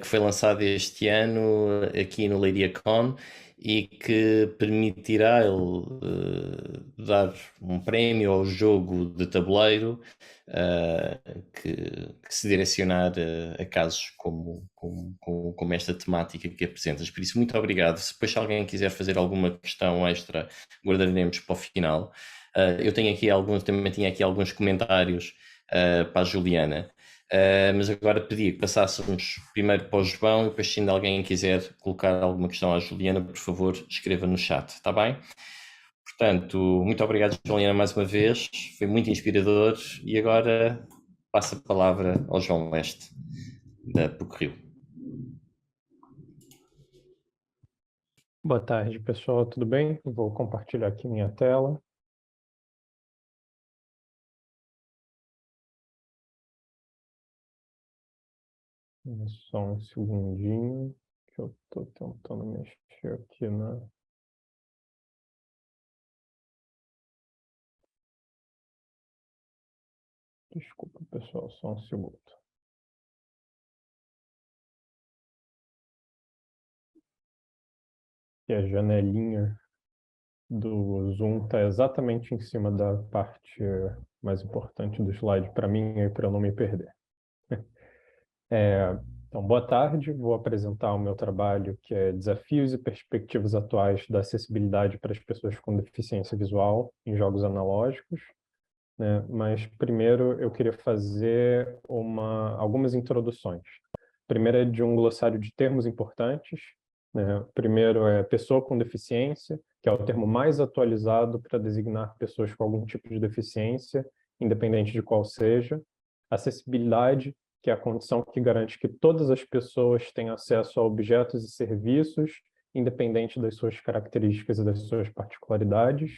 que foi lançado este ano aqui no Leiria Con, e que permitirá ele dar um prémio ao jogo de tabuleiro que se direcionar a casos como esta temática que apresentas. Por isso, muito obrigado. Se depois alguém quiser fazer alguma questão extra, guardaremos para o final. Eu tenho aqui também tinha aqui alguns comentários para a Juliana. Mas agora pedia que passássemos primeiro para o João e depois, se ainda alguém quiser colocar alguma questão à Juliana, por favor, escreva no chat, está bem? Portanto, muito obrigado, Juliana, mais uma vez, foi muito inspirador e agora passo a palavra ao João Leste, da PUC-Rio. Boa tarde, pessoal, tudo bem? Vou compartilhar aqui minha tela. Só um segundinho, que eu estou tentando mexer aqui na... Desculpa, pessoal, só um segundo. E a janelinha do Zoom está exatamente em cima da parte mais importante do slide para mim, para eu não me perder. Então, boa tarde. Vou apresentar o meu trabalho, que é Desafios e Perspectivas Atuais da Acessibilidade para as Pessoas com Deficiência Visual em Jogos Analógicos. Né? Mas, primeiro, eu queria fazer algumas introduções. Primeiro é de um glossário de termos importantes. Né? Primeiro é pessoa com deficiência, que é o termo mais atualizado para designar pessoas com algum tipo de deficiência, independente de qual seja. Acessibilidade, que é a condição que garante que todas as pessoas tenham acesso a objetos e serviços, independente das suas características e das suas particularidades.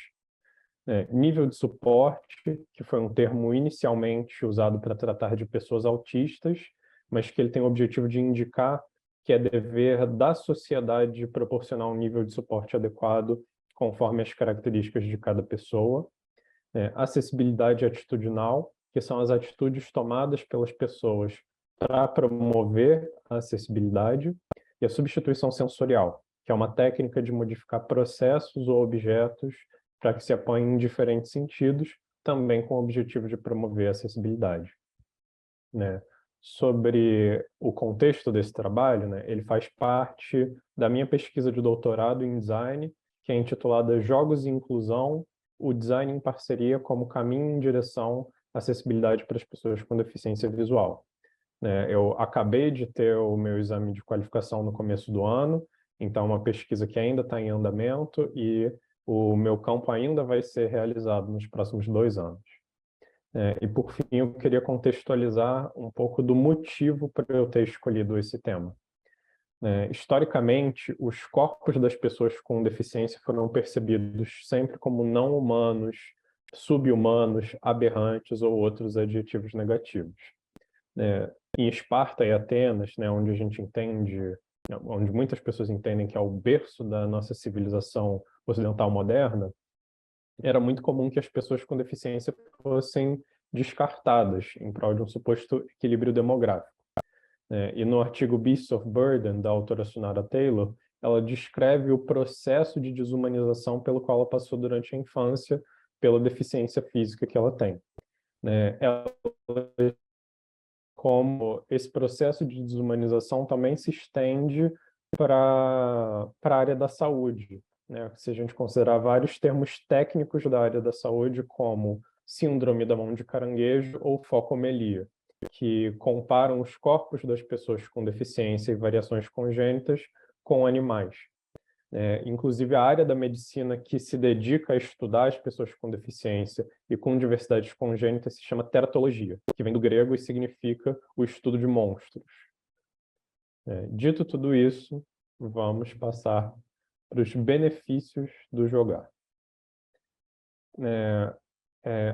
Nível de suporte, que foi um termo inicialmente usado para tratar de pessoas autistas, mas que ele tem o objetivo de indicar que é dever da sociedade proporcionar um nível de suporte adequado conforme as características de cada pessoa. Acessibilidade atitudinal, que são as atitudes tomadas pelas pessoas para promover a acessibilidade, e a substituição sensorial, que é uma técnica de modificar processos ou objetos para que se apoiem em diferentes sentidos, também com o objetivo de promover a acessibilidade. Né? Sobre o contexto desse trabalho, né, ele faz parte da minha pesquisa de doutorado em design, que é intitulada Jogos e Inclusão, o design em parceria como caminho em direção à acessibilidade para as pessoas com deficiência visual. Eu acabei de ter o meu exame de qualificação no começo do ano, então é uma pesquisa que ainda está em andamento e o meu campo ainda vai ser realizado nos próximos 2 anos. E, por fim, eu queria contextualizar um pouco do motivo para eu ter escolhido esse tema. Historicamente, os corpos das pessoas com deficiência foram percebidos sempre como não humanos, sub-humanos, aberrantes ou outros adjetivos negativos. Em Esparta e Atenas, onde a gente entende, onde muitas pessoas entendem que é o berço da nossa civilização ocidental moderna, era muito comum que as pessoas com deficiência fossem descartadas em prol de um suposto equilíbrio demográfico. E no artigo Beasts of Burden, da autora Sunara Taylor, ela descreve o processo de desumanização pelo qual ela passou durante a infância, pela deficiência física que ela tem. Ela, como esse processo de desumanização também se estende para a área da saúde. Se a gente considerar vários termos técnicos da área da saúde, como Síndrome da mão de caranguejo ou focomelia, que comparam os corpos das pessoas com deficiência e variações congênitas com animais. Inclusive, a área da medicina que se dedica a estudar as pessoas com deficiência e com diversidades congênitas se chama teratologia, que vem do grego e significa o estudo de monstros. Dito tudo isso, vamos passar para os benefícios do jogar.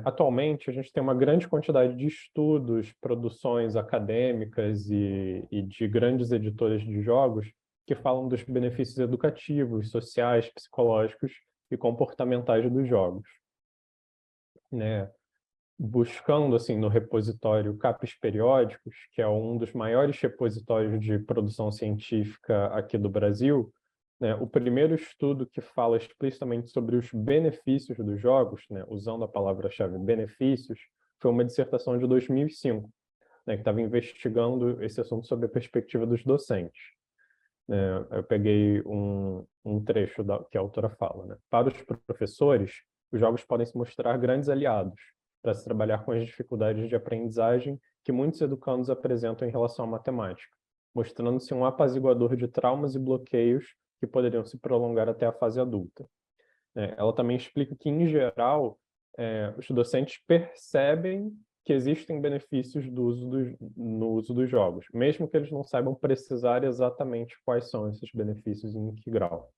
Atualmente, a gente tem uma grande quantidade de estudos, produções acadêmicas e de grandes editoras de jogos que falam dos benefícios educativos, sociais, psicológicos e comportamentais dos jogos. Buscando assim, no repositório Capes Periódicos, que é um dos maiores repositórios de produção científica aqui do Brasil, o primeiro estudo que fala explicitamente sobre os benefícios dos jogos, usando a palavra-chave benefícios, foi uma dissertação de 2005, que estava investigando esse assunto sob a perspectiva dos docentes. Eu peguei um trecho que a autora fala. Para os professores, os jogos podem se mostrar grandes aliados para se trabalhar com as dificuldades de aprendizagem que muitos educandos apresentam em relação à matemática, mostrando-se um apaziguador de traumas e bloqueios que poderiam se prolongar até a fase adulta. Ela também explica que, em geral, os docentes percebem que existem benefícios no uso dos jogos, mesmo que eles não saibam precisar exatamente quais são esses benefícios e em que grau.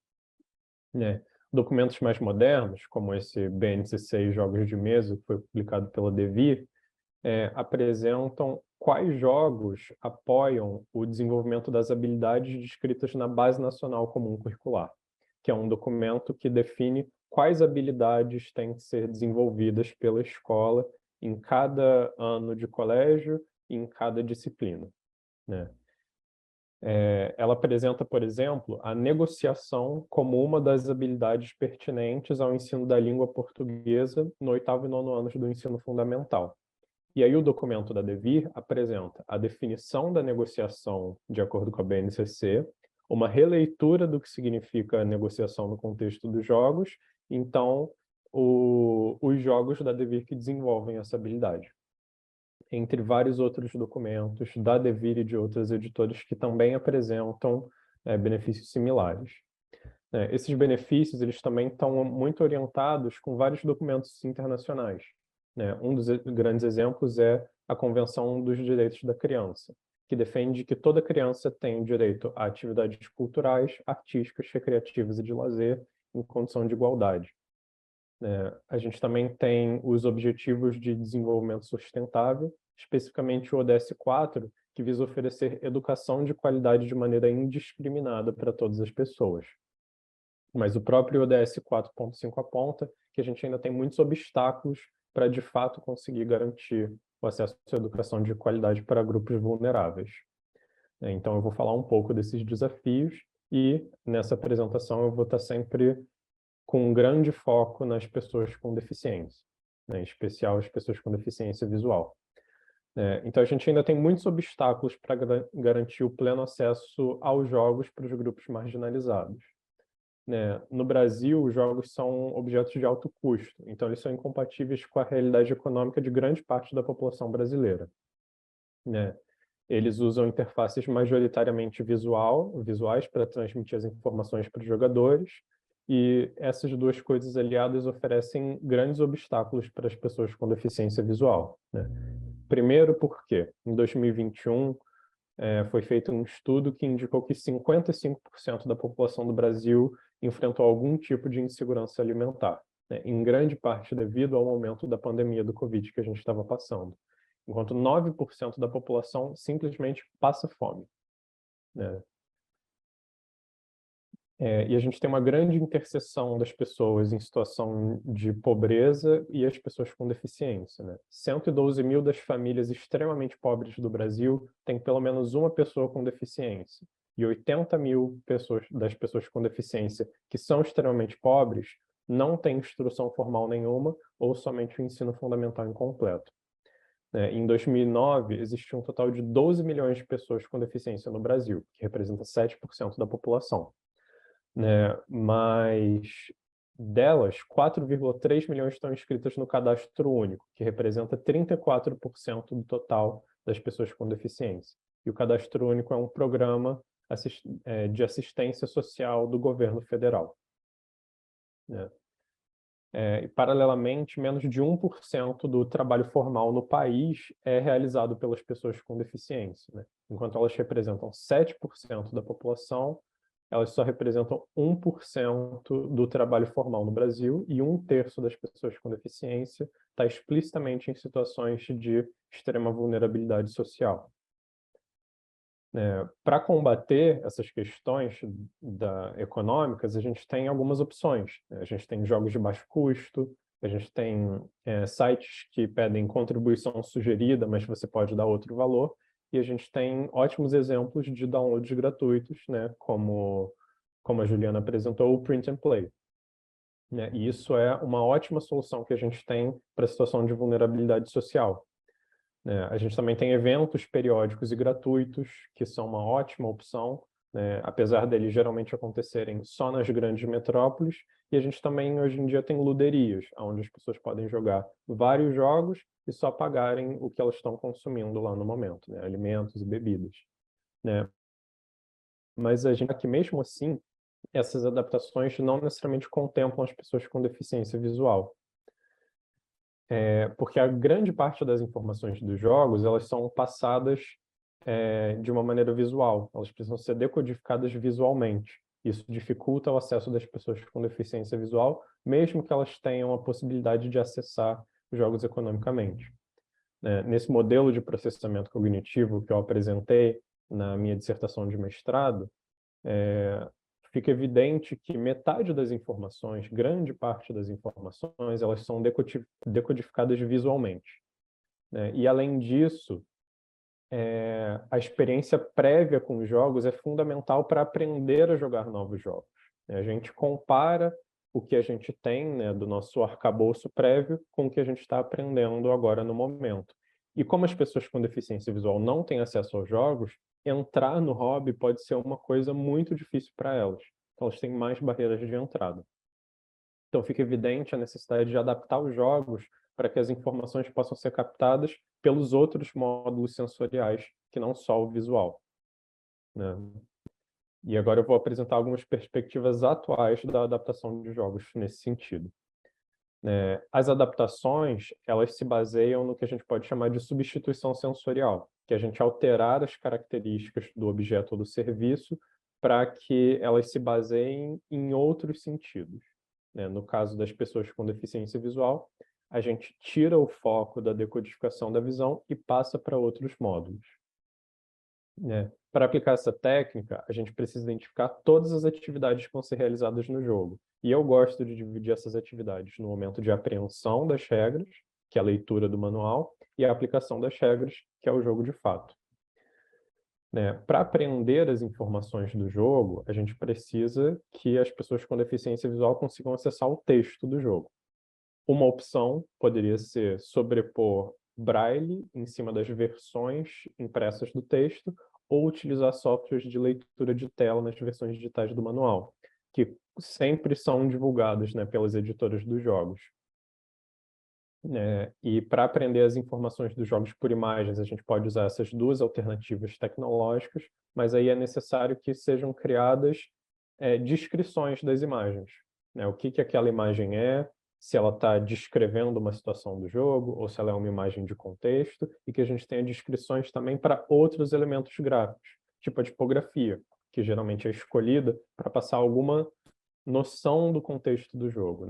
Documentos mais modernos, como esse BNCC e Jogos de Mesa, que foi publicado pela Devir, apresentam quais jogos apoiam o desenvolvimento das habilidades descritas na Base Nacional Comum Curricular, que é um documento que define quais habilidades têm que ser desenvolvidas pela escola em cada ano de colégio e em cada disciplina. Ela apresenta, por exemplo, a negociação como uma das habilidades pertinentes ao ensino da língua portuguesa no 8º e 9º anos do ensino fundamental. E aí o documento da Devir apresenta a definição da negociação de acordo com a BNCC, uma releitura do que significa a negociação no contexto dos jogos, então os jogos da Devir que desenvolvem essa habilidade. Entre vários outros documentos da Devir e de outras editoras que também apresentam benefícios similares. Esses benefícios eles também estão muito orientados com vários documentos internacionais. Um dos grandes exemplos é a Convenção dos Direitos da Criança, que defende que toda criança tem direito a atividades culturais, artísticas, recreativas e de lazer em condição de igualdade. A gente também tem os Objetivos de Desenvolvimento Sustentável, especificamente o ODS 4, que visa oferecer educação de qualidade de maneira indiscriminada para todas as pessoas. Mas o próprio ODS 4.5 aponta que a gente ainda tem muitos obstáculos para, de fato, conseguir garantir o acesso à educação de qualidade para grupos vulneráveis. Então, eu vou falar um pouco desses desafios e, nessa apresentação, eu vou estar sempre com um grande foco nas pessoas com deficiência, em especial as pessoas com deficiência visual. Então, a gente ainda tem muitos obstáculos para garantir o pleno acesso aos jogos para os grupos marginalizados. No Brasil, os jogos são objetos de alto custo, então eles são incompatíveis com a realidade econômica de grande parte da população brasileira. Eles usam interfaces majoritariamente visuais para transmitir as informações para os jogadores, e essas duas coisas aliadas oferecem grandes obstáculos para as pessoas com deficiência visual. Primeiro porque, em 2021, foi feito um estudo que indicou que 55% da população do Brasil enfrentou algum tipo de insegurança alimentar, em grande parte devido ao aumento da pandemia do Covid que a gente estava passando, enquanto 9% da população simplesmente passa fome. E a gente tem uma grande interseção das pessoas em situação de pobreza e as pessoas com deficiência. 112 mil das famílias extremamente pobres do Brasil têm pelo menos uma pessoa com deficiência. E 80 mil das pessoas com deficiência que são extremamente pobres não têm instrução formal nenhuma ou somente o ensino fundamental incompleto. Em 2009, existia um total de 12 milhões de pessoas com deficiência no Brasil, que representa 7% da população. Mas delas, 4,3 milhões estão inscritas no Cadastro Único, que representa 34% do total das pessoas com deficiência. E o Cadastro Único é um programa de assistência social do governo federal, né? E, paralelamente, menos de 1% do trabalho formal no país é realizado pelas pessoas com deficiência, né? Enquanto elas representam 7% da população, elas só representam 1% do trabalho formal no Brasil e 1/3 das pessoas com deficiência está explicitamente em situações de extrema vulnerabilidade social. Para combater essas questões econômicas, a gente tem algumas opções. A gente tem jogos de baixo custo, a gente tem sites que pedem contribuição sugerida, mas você pode dar outro valor, e a gente tem ótimos exemplos de downloads gratuitos, né, como a Juliana apresentou, o Print and Play, né? E isso é uma ótima solução que a gente tem para a situação de vulnerabilidade social. A gente também tem eventos periódicos e gratuitos, que são uma ótima opção, né, apesar deles geralmente acontecerem só nas grandes metrópoles. E a gente também, hoje em dia, tem luderias, onde as pessoas podem jogar vários jogos e só pagarem o que elas estão consumindo lá no momento, né, alimentos e bebidas, né? Mas a gente, que mesmo assim, essas adaptações não necessariamente contemplam as pessoas com deficiência visual. Porque a grande parte das informações dos jogos, elas são passadas de uma maneira visual, elas precisam ser decodificadas visualmente. Isso dificulta o acesso das pessoas com deficiência visual, mesmo que elas tenham a possibilidade de acessar os jogos economicamente. Nesse modelo de processamento cognitivo que eu apresentei na minha dissertação de mestrado, fica evidente que metade das informações, grande parte das informações, elas são decodificadas visualmente, né? E, além disso, a experiência prévia com os jogos é fundamental para aprender a jogar novos jogos. A gente compara o que a gente tem, né, do nosso arcabouço prévio com o que a gente está aprendendo agora no momento. E como as pessoas com deficiência visual não têm acesso aos jogos, entrar no hobby pode ser uma coisa muito difícil para elas. Então, elas têm mais barreiras de entrada. Então, fica evidente a necessidade de adaptar os jogos para que as informações possam ser captadas pelos outros módulos sensoriais, que não só o visual, né? E agora eu vou apresentar algumas perspectivas atuais da adaptação de jogos nesse sentido. As adaptações, elas se baseiam no que a gente pode chamar de substituição sensorial, que é a gente alterar as características do objeto ou do serviço para que elas se baseiem em outros sentidos. No caso das pessoas com deficiência visual, a gente tira o foco da decodificação da visão e passa para outros módulos. Para aplicar essa técnica, a gente precisa identificar todas as atividades que vão ser realizadas no jogo. E eu gosto de dividir essas atividades no momento de apreensão das regras, que é a leitura do manual, e a aplicação das regras, que é o jogo de fato. Para aprender as informações do jogo, a gente precisa que as pessoas com deficiência visual consigam acessar o texto do jogo. Uma opção poderia ser sobrepor braille em cima das versões impressas do texto ou utilizar softwares de leitura de tela nas versões digitais do manual, que sempre são divulgados, né, pelas editoras dos jogos. E para aprender as informações dos jogos por imagens, a gente pode usar essas duas alternativas tecnológicas, mas aí é necessário que sejam criadas descrições das imagens. O que aquela imagem é, se ela está descrevendo uma situação do jogo, ou se ela é uma imagem de contexto, e que a gente tenha descrições também para outros elementos gráficos, tipo a tipografia, que geralmente é escolhida para passar alguma noção do contexto do jogo,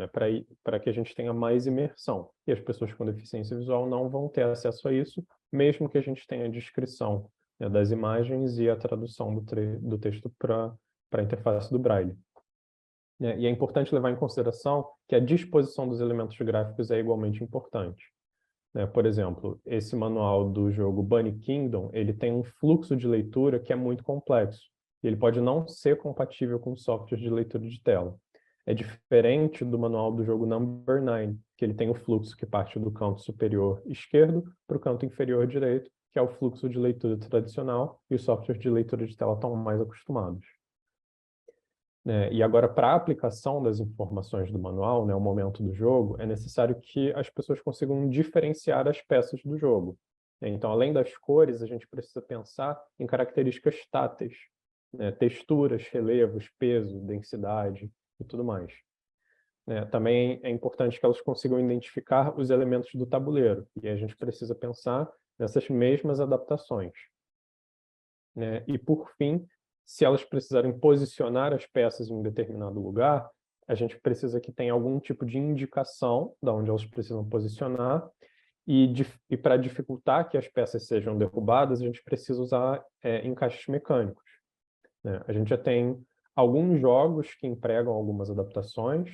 para que a gente tenha mais imersão. E as pessoas com deficiência visual não vão ter acesso a isso, mesmo que a gente tenha a descrição, das imagens e a tradução do texto para a interface do Braille. E é importante levar em consideração que a disposição dos elementos gráficos é igualmente importante. Por exemplo, esse manual do jogo Bunny Kingdom, ele tem um fluxo de leitura que é muito complexo. E ele pode não ser compatível com softwares de leitura de tela. É diferente do manual do jogo Number 9, que ele tem o fluxo que parte do canto superior esquerdo para o canto inferior direito, que é o fluxo de leitura tradicional, e os softwares de leitura de tela estão mais acostumados. né? E agora, para a aplicação das informações do manual, né, o momento do jogo, é necessário que as pessoas consigam diferenciar as peças do jogo. Então, além das cores, a gente precisa pensar em características táteis, né, texturas, relevos, peso, densidade e tudo mais. Também é importante que elas consigam identificar os elementos do tabuleiro, e a gente precisa pensar nessas mesmas adaptações. E, por fim, se elas precisarem posicionar as peças em um determinado lugar, a gente precisa que tenha algum tipo de indicação de onde elas precisam posicionar, e para dificultar que as peças sejam derrubadas, a gente precisa usar encaixes mecânicos. A gente já tem alguns jogos que empregam algumas adaptações.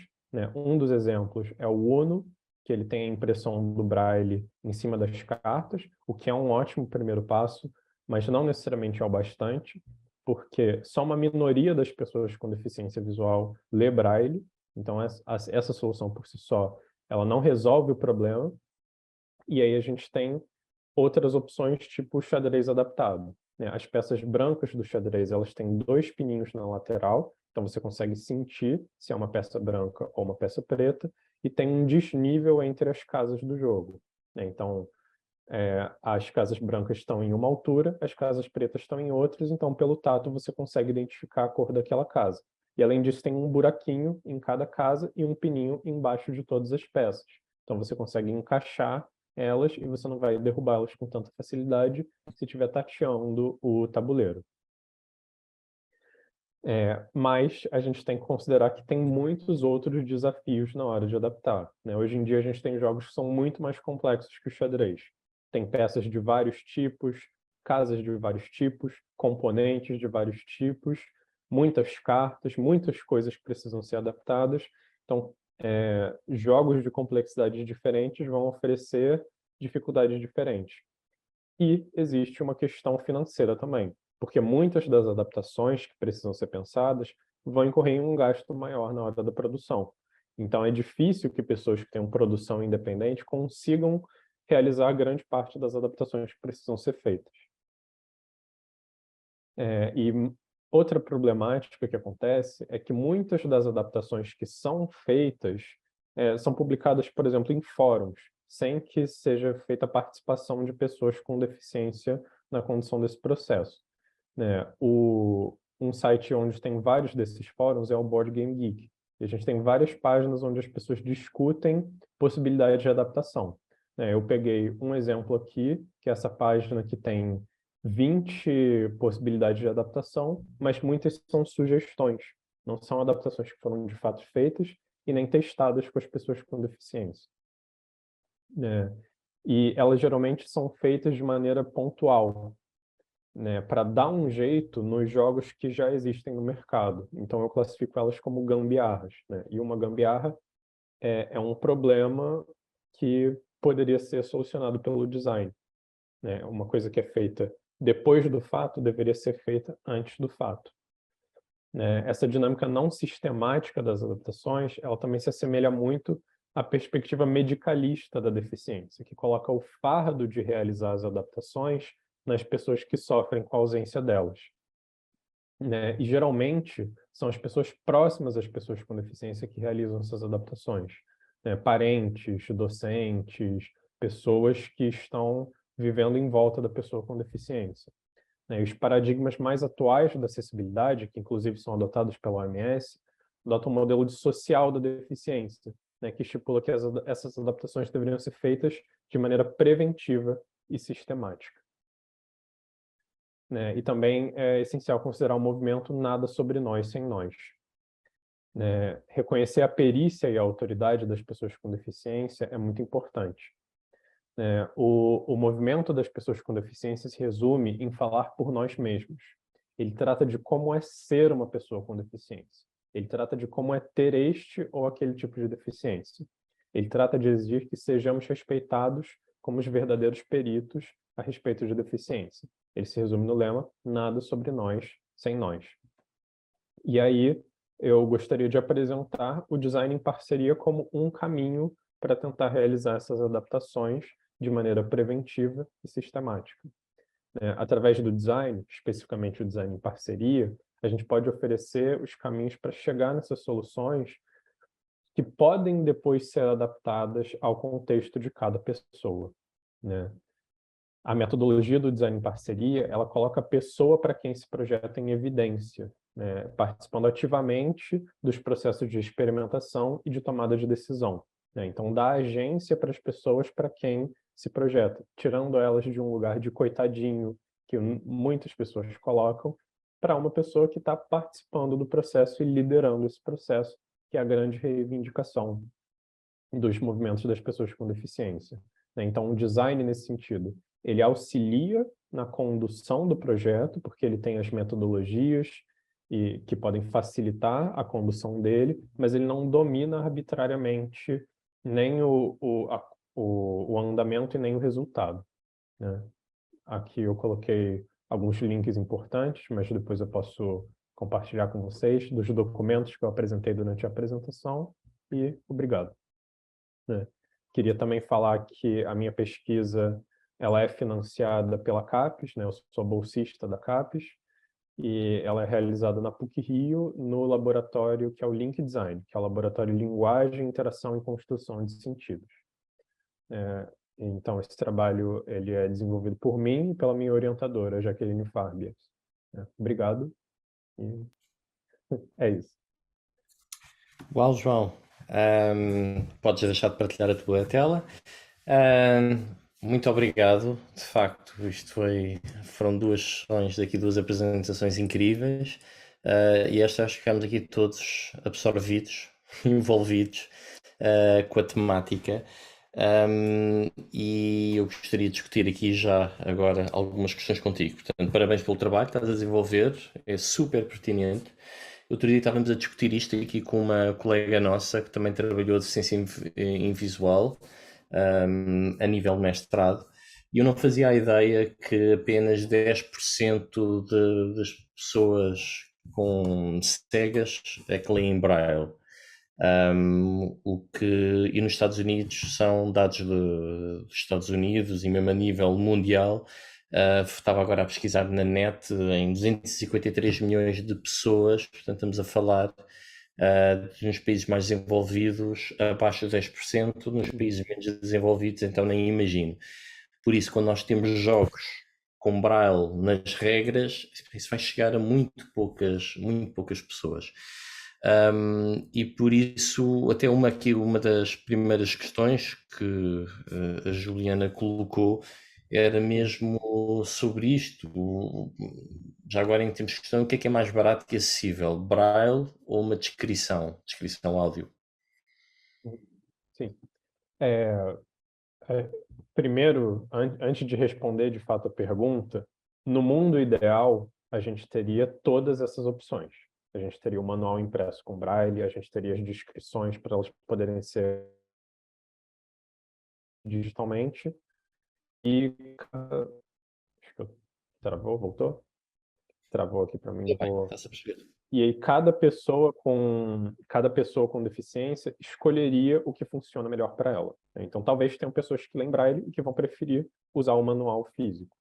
Um dos exemplos é o Uno, que ele tem a impressão do Braille em cima das cartas, o que é um ótimo primeiro passo, mas não necessariamente é o bastante, porque só uma minoria das pessoas com deficiência visual lê Braille, então essa solução por si só, ela não resolve o problema, e aí a gente tem outras opções tipo xadrez adaptado. As peças brancas do xadrez, elas têm 2 pininhos na lateral, então você consegue sentir se é uma peça branca ou uma peça preta, e tem um desnível entre as casas do jogo. Então, as casas brancas estão em uma altura, as casas pretas estão em outras, então pelo tato você consegue identificar a cor daquela casa. E além disso tem um buraquinho em cada casa e um pininho embaixo de todas as peças. Então você consegue encaixar elas e você não vai derrubá-las com tanta facilidade se estiver tateando o tabuleiro. Mas a gente tem que considerar que tem muitos outros desafios na hora de adaptar. Hoje em dia a gente tem jogos que são muito mais complexos que o xadrez. Tem peças de vários tipos, casas de vários tipos, componentes de vários tipos, muitas cartas, muitas coisas que precisam ser adaptadas. Então, jogos de complexidades diferentes vão oferecer dificuldades diferentes. E existe uma questão financeira também, porque muitas das adaptações que precisam ser pensadas vão incorrer em um gasto maior na hora da produção. Então é difícil que pessoas que tenham produção independente consigam realizar grande parte das adaptações que precisam ser feitas. E outra problemática que acontece é que muitas das adaptações que são feitas são publicadas, por exemplo, em fóruns, sem que seja feita a participação de pessoas com deficiência na condução desse processo. Um site onde tem vários desses fóruns é o Board Game Geek. E a gente tem várias páginas onde as pessoas discutem possibilidades de adaptação. Eu peguei um exemplo aqui, que é essa página que tem 20 possibilidades de adaptação, mas muitas são sugestões. Não são adaptações que foram de fato feitas e nem testadas com as pessoas com deficiência. E elas geralmente são feitas de maneira pontual, para dar um jeito nos jogos que já existem no mercado. Então eu classifico elas como gambiarras. E uma gambiarra é um problema que poderia ser solucionado pelo design. Uma coisa que é feita depois do fato deveria ser feita antes do fato. Essa dinâmica não sistemática das adaptações, ela também se assemelha muito à perspectiva medicalista da deficiência, que coloca o fardo de realizar as adaptações nas pessoas que sofrem com a ausência delas. E geralmente são as pessoas próximas às pessoas com deficiência que realizam essas adaptações. Parentes, docentes, pessoas que estão vivendo em volta da pessoa com deficiência. E os paradigmas mais atuais da acessibilidade, que inclusive são adotados pela OMS, adotam um modelo social da deficiência, que estipula que essas adaptações deveriam ser feitas de maneira preventiva e sistemática. E também é essencial considerar o movimento Nada sobre Nós Sem Nós. Reconhecer a perícia e a autoridade das pessoas com deficiência é muito importante. O movimento das pessoas com deficiência se resume em falar por nós mesmos. Ele trata de como é ser uma pessoa com deficiência. Ele trata de como é ter este ou aquele tipo de deficiência. Ele trata de exigir que sejamos respeitados como os verdadeiros peritos a respeito de deficiência. Ele se resume no lema, nada sobre nós sem nós. E aí, eu gostaria de apresentar o design em parceria como um caminho para tentar realizar essas adaptações de maneira preventiva e sistemática. Através do design, especificamente o design em parceria, a gente pode oferecer os caminhos para chegar nessas soluções que podem depois ser adaptadas ao contexto de cada pessoa, né? A metodologia do design em parceria, ela coloca a pessoa para quem esse projeto em evidência, né? Participando ativamente dos processos de experimentação e de tomada de decisão, né? Então, dá agência para as pessoas para quem se projeta, tirando elas de um lugar de coitadinho, que muitas pessoas colocam, para uma pessoa que está participando do processo e liderando esse processo, que é a grande reivindicação dos movimentos das pessoas com deficiência, né? Então, o design, nesse sentido, ele auxilia na condução do projeto, porque ele tem as metodologias que podem facilitar a condução dele, mas ele não domina arbitrariamente nem o andamento e nem o resultado, né? Aqui eu coloquei alguns links importantes, mas depois eu posso compartilhar com vocês dos documentos que eu apresentei durante a apresentação, e obrigado, né? Queria também falar que a minha pesquisa ela é financiada pela CAPES, né? Eu sou bolsista da CAPES, e ela é realizada na PUC-Rio, no laboratório que é o Link Design, que é o laboratório de linguagem, interação e construção de sentidos. Então, esse trabalho ele é desenvolvido por mim e pela minha orientadora, Jaqueline Farbias. Obrigado. E é isso. Uau, João. Podes deixar de partilhar a tua tela. Muito obrigado. De facto, foram duas sessões daqui, duas apresentações incríveis. E esta acho que ficamos aqui todos absorvidos, envolvidos com a temática. E eu gostaria de discutir aqui já agora algumas questões contigo. Portanto, parabéns pelo trabalho que estás a desenvolver, é super pertinente. Outro dia estávamos a discutir isto aqui com uma colega nossa que também trabalhou de deficiência em visual, a nível de mestrado, e eu não fazia a ideia que apenas 10% das pessoas com cegas é que leem Braille. E nos Estados Unidos são dados dos Estados Unidos e mesmo a nível mundial. Estava agora a pesquisar na net em 253 milhões de pessoas, portanto estamos a falar nos países mais desenvolvidos abaixo de 10%, nos países menos desenvolvidos então nem imagino. Por isso, quando nós temos jogos com Braille nas regras, isso vai chegar a muito poucas pessoas. E por isso, até uma das primeiras questões que a Juliana colocou era mesmo sobre isto. Já agora em termos de questão, o que é mais barato e acessível? Braille ou uma descrição áudio? Sim. Primeiro, antes de responder de fato a pergunta, no mundo ideal, a gente teria todas essas opções. A gente teria o manual impresso com Braille, a gente teria as descrições para elas poderem ser digitalmente. E acho que travou, voltou? Travou aqui para mim. Está-se a perceber. E aí cada pessoa com deficiência escolheria o que funciona melhor para ela. Então talvez tenham pessoas que leem Braille e que vão preferir usar o manual físico.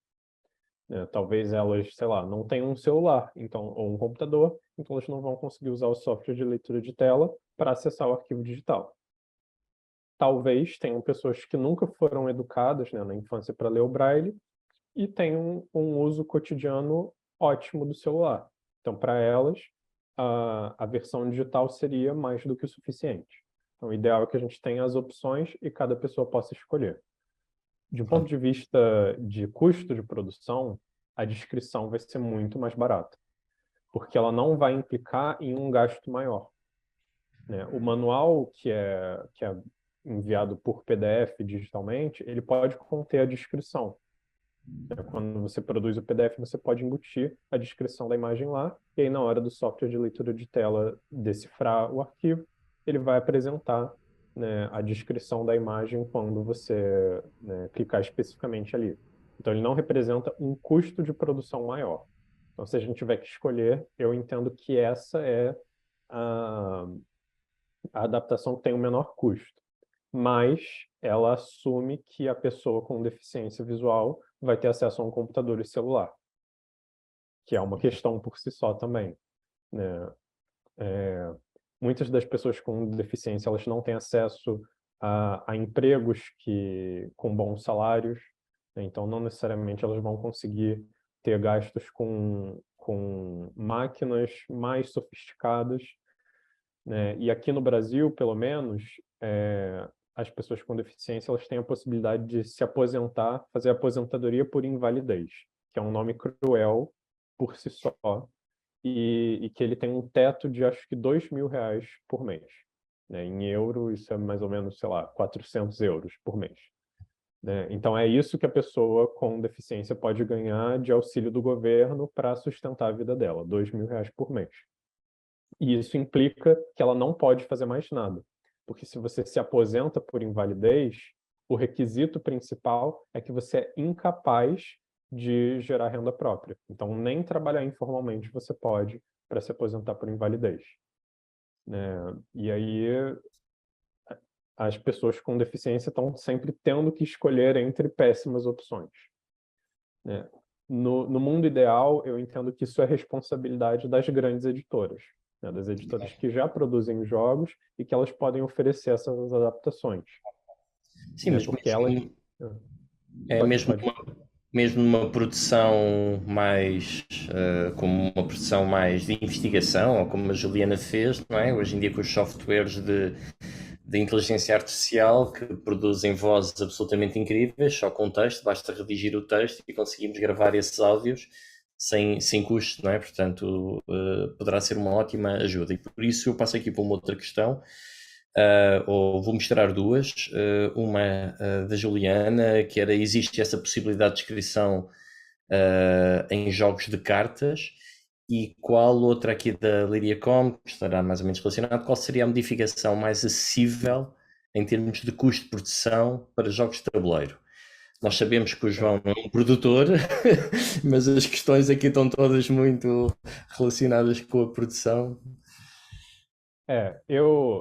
Talvez elas, sei lá, não tenham um celular, então, ou um computador, então elas não vão conseguir usar o software de leitura de tela para acessar o arquivo digital. Talvez tenham pessoas que nunca foram educadas, né, na infância para ler o Braille e tenham um uso cotidiano ótimo do celular. Então, para elas, a versão digital seria mais do que o suficiente. Então, o ideal é que a gente tenha as opções e cada pessoa possa escolher. De um ponto de vista de custo de produção, a descrição vai ser muito mais barata, porque ela não vai implicar em um gasto maior, né? O manual que é enviado por PDF digitalmente, ele pode conter a descrição. Quando você produz o PDF, você pode embutir a descrição da imagem lá, e aí na hora do software de leitura de tela decifrar o arquivo, ele vai apresentar, né, a descrição da imagem quando você, né, clicar especificamente ali. Então ele não representa um custo de produção maior. Então se a gente tiver que escolher, eu entendo que essa é a adaptação que tem o menor custo. Mas ela assume que a pessoa com deficiência visual vai ter acesso a um computador e celular, que é uma questão por si só também. né? Muitas das pessoas com deficiência, elas não têm acesso a empregos com bons salários, né? Então não necessariamente elas vão conseguir ter gastos com máquinas mais sofisticadas, né? E aqui no Brasil, pelo menos, as pessoas com deficiência, elas têm a possibilidade de se aposentar, fazer aposentadoria por invalidez, que é um nome cruel por si só, e que ele tem um teto de, acho que, R$ 2.000 por mês, né? Em euro, isso é mais ou menos, sei lá, 400 euros por mês, né? Então, é isso que a pessoa com deficiência pode ganhar de auxílio do governo para sustentar a vida dela, R$ 2.000 por mês. E isso implica que ela não pode fazer mais nada, porque se você se aposenta por invalidez, o requisito principal é que você é incapaz de gerar renda própria. Então, nem trabalhar informalmente você pode para se aposentar por invalidez, né? E aí as pessoas com deficiência estão sempre tendo que escolher entre péssimas opções, né? No mundo ideal, eu entendo que isso é responsabilidade das grandes editoras, né? Das editoras que já produzem jogos e que elas podem oferecer essas adaptações, Sim, né? mas Porque elas... mesmo Pode. mesmo numa produção mais, como uma produção mais de investigação, ou como a Juliana fez, não é? Hoje em dia com os softwares de inteligência artificial que produzem vozes absolutamente incríveis, só com texto, basta redigir o texto e conseguimos gravar esses áudios sem custo, não é? Portanto, poderá ser uma ótima ajuda. E por isso eu passo aqui para uma outra questão, ou vou mostrar duas, uma da Juliana, que era, existe essa possibilidade de inscrição em jogos de cartas, e qual outra aqui da Liriacom, que estará mais ou menos relacionado, qual seria a modificação mais acessível em termos de custo de produção para jogos de tabuleiro? Nós sabemos que o João não é um produtor, mas as questões aqui estão todas muito relacionadas com a produção.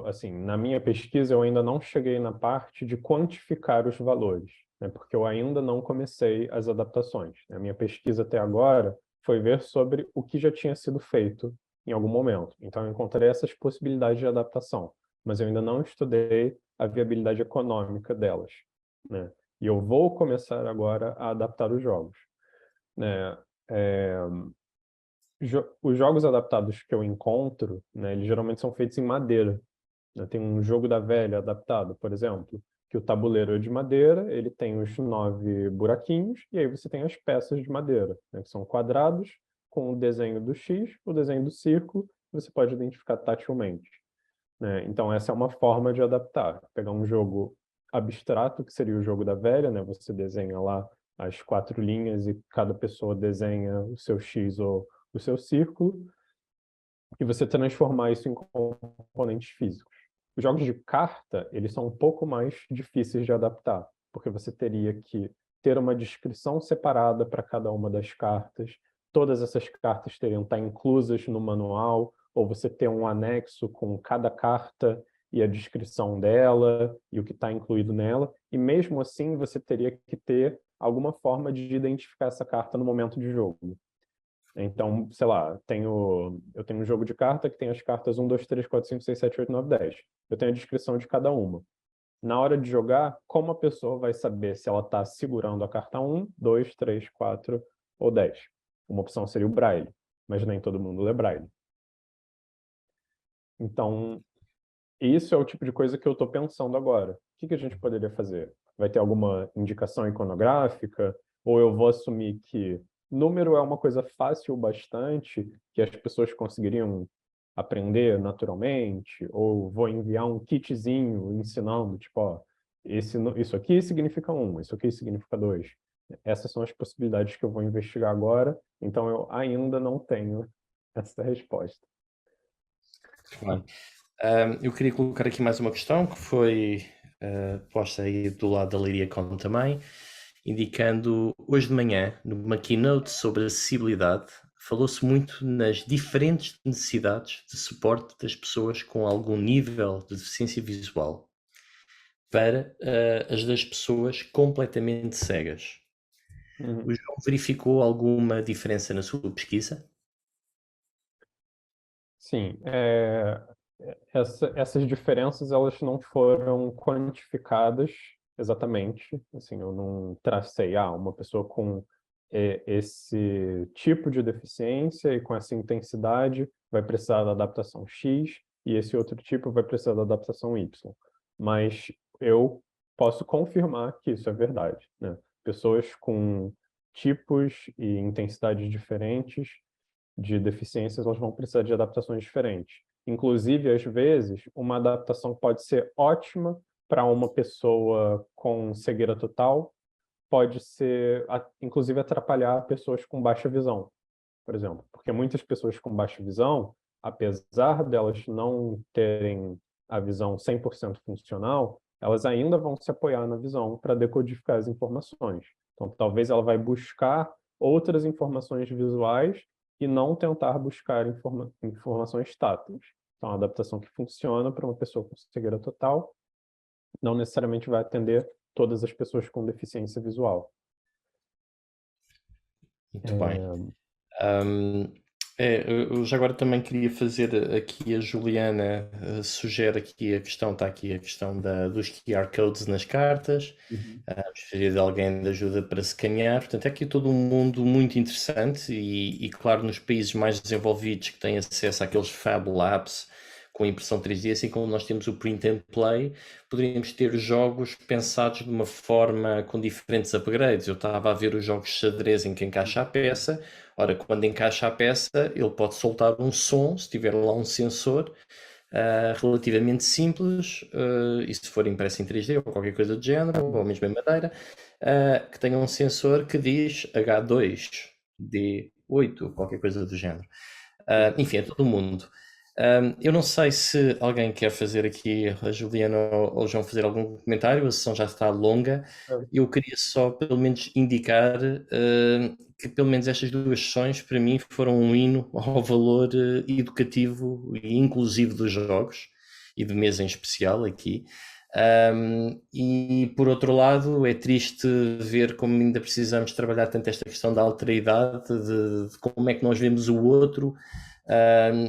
Assim, na minha pesquisa, eu ainda não cheguei na parte de quantificar os valores, né? Porque eu ainda não comecei as adaptações. A minha pesquisa até agora foi ver sobre o que já tinha sido feito em algum momento. Então, eu encontrei essas possibilidades de adaptação, mas eu ainda não estudei a viabilidade econômica delas, né? E eu vou começar agora a adaptar os jogos, né? Os jogos adaptados que eu encontro, né, eles geralmente são feitos em madeira, né? Tem um jogo da velha adaptado, por exemplo, que o tabuleiro é de madeira, ele tem os 9 buraquinhos, e aí você tem as peças de madeira, né, que são quadrados, com o desenho do X, o desenho do círculo, você pode identificar tatilmente, né? Então, essa é uma forma de adaptar. Pegar um jogo abstrato, que seria o jogo da velha, né? Você desenha lá as 4 linhas e cada pessoa desenha o seu X ou o seu círculo, e você transformar isso em componentes físicos. Os jogos de carta, eles são um pouco mais difíceis de adaptar, porque você teria que ter uma descrição separada para cada uma das cartas, todas essas cartas teriam que estar inclusas no manual, ou você ter um anexo com cada carta e a descrição dela e o que está incluído nela, e mesmo assim você teria que ter alguma forma de identificar essa carta no momento de jogo. Então, sei lá, eu tenho um jogo de carta que tem as cartas 1, 2, 3, 4, 5, 6, 7, 8, 9, 10. Eu tenho a descrição de cada uma. Na hora de jogar, como a pessoa vai saber se ela está segurando a carta 1, 2, 3, 4 ou 10? Uma opção seria o Braille, mas nem todo mundo lê Braille. Então, isso é o tipo de coisa que eu estou pensando agora. O que a gente poderia fazer? Vai ter alguma indicação iconográfica? Ou eu vou assumir que número é uma coisa fácil bastante, que as pessoas conseguiriam aprender naturalmente? Ou vou enviar um kitzinho ensinando, tipo, ó, isso aqui significa 1, isso aqui significa 2. Essas são as possibilidades que eu vou investigar agora, então eu ainda não tenho essa resposta. Bem, eu queria colocar aqui mais uma questão que foi posta aí do lado da Liriacom também, indicando hoje de manhã, numa keynote sobre acessibilidade, falou-se muito nas diferentes necessidades de suporte das pessoas com algum nível de deficiência visual para as das pessoas completamente cegas. O João verificou alguma diferença na sua pesquisa? Sim, essas diferenças elas não foram quantificadas exatamente. Assim, eu não tracei, uma pessoa com esse tipo de deficiência e com essa intensidade vai precisar da adaptação X e esse outro tipo vai precisar da adaptação Y. Mas eu posso confirmar que isso é verdade, né? Pessoas com tipos e intensidades diferentes de deficiências, elas vão precisar de adaptações diferentes. Inclusive, às vezes, uma adaptação pode ser ótima para uma pessoa com cegueira total, pode ser, inclusive, atrapalhar pessoas com baixa visão, por exemplo. Porque muitas pessoas com baixa visão, apesar delas não terem a visão 100% funcional, elas ainda vão se apoiar na visão para decodificar as informações. Então, talvez ela vai buscar outras informações visuais e não tentar buscar informações táteis. Então, a adaptação que funciona para uma pessoa com cegueira total não necessariamente vai atender todas as pessoas com deficiência visual. Muito bem. Um, eu já agora também queria fazer aqui, a Juliana sugere aqui a questão, está aqui a questão dos QR codes nas cartas, gostaria de alguém de ajuda para escanear, portanto é aqui todo um mundo muito interessante e claro, nos países mais desenvolvidos que têm acesso àqueles Fab Labs com impressão 3D, assim como nós temos o Print and Play, poderíamos ter jogos pensados de uma forma com diferentes upgrades. Eu estava a ver os jogos de xadrez em que encaixa a peça. Ora, quando encaixa a peça, ele pode soltar um som, se tiver lá um sensor relativamente simples, e se for impresso em 3D ou qualquer coisa do género, ou mesmo em madeira, que tenha um sensor que diz H2D8, qualquer coisa do género. Enfim, é todo mundo. Eu não sei se alguém quer fazer aqui, a Juliana ou o João, fazer algum comentário, a sessão já está longa. Eu queria só, pelo menos, indicar que, pelo menos, estas duas sessões, para mim, foram um hino ao valor educativo e inclusivo dos jogos, e de mesa em especial aqui. E, por outro lado, é triste ver como ainda precisamos trabalhar tanto esta questão da alteridade, de como é que nós vemos o outro,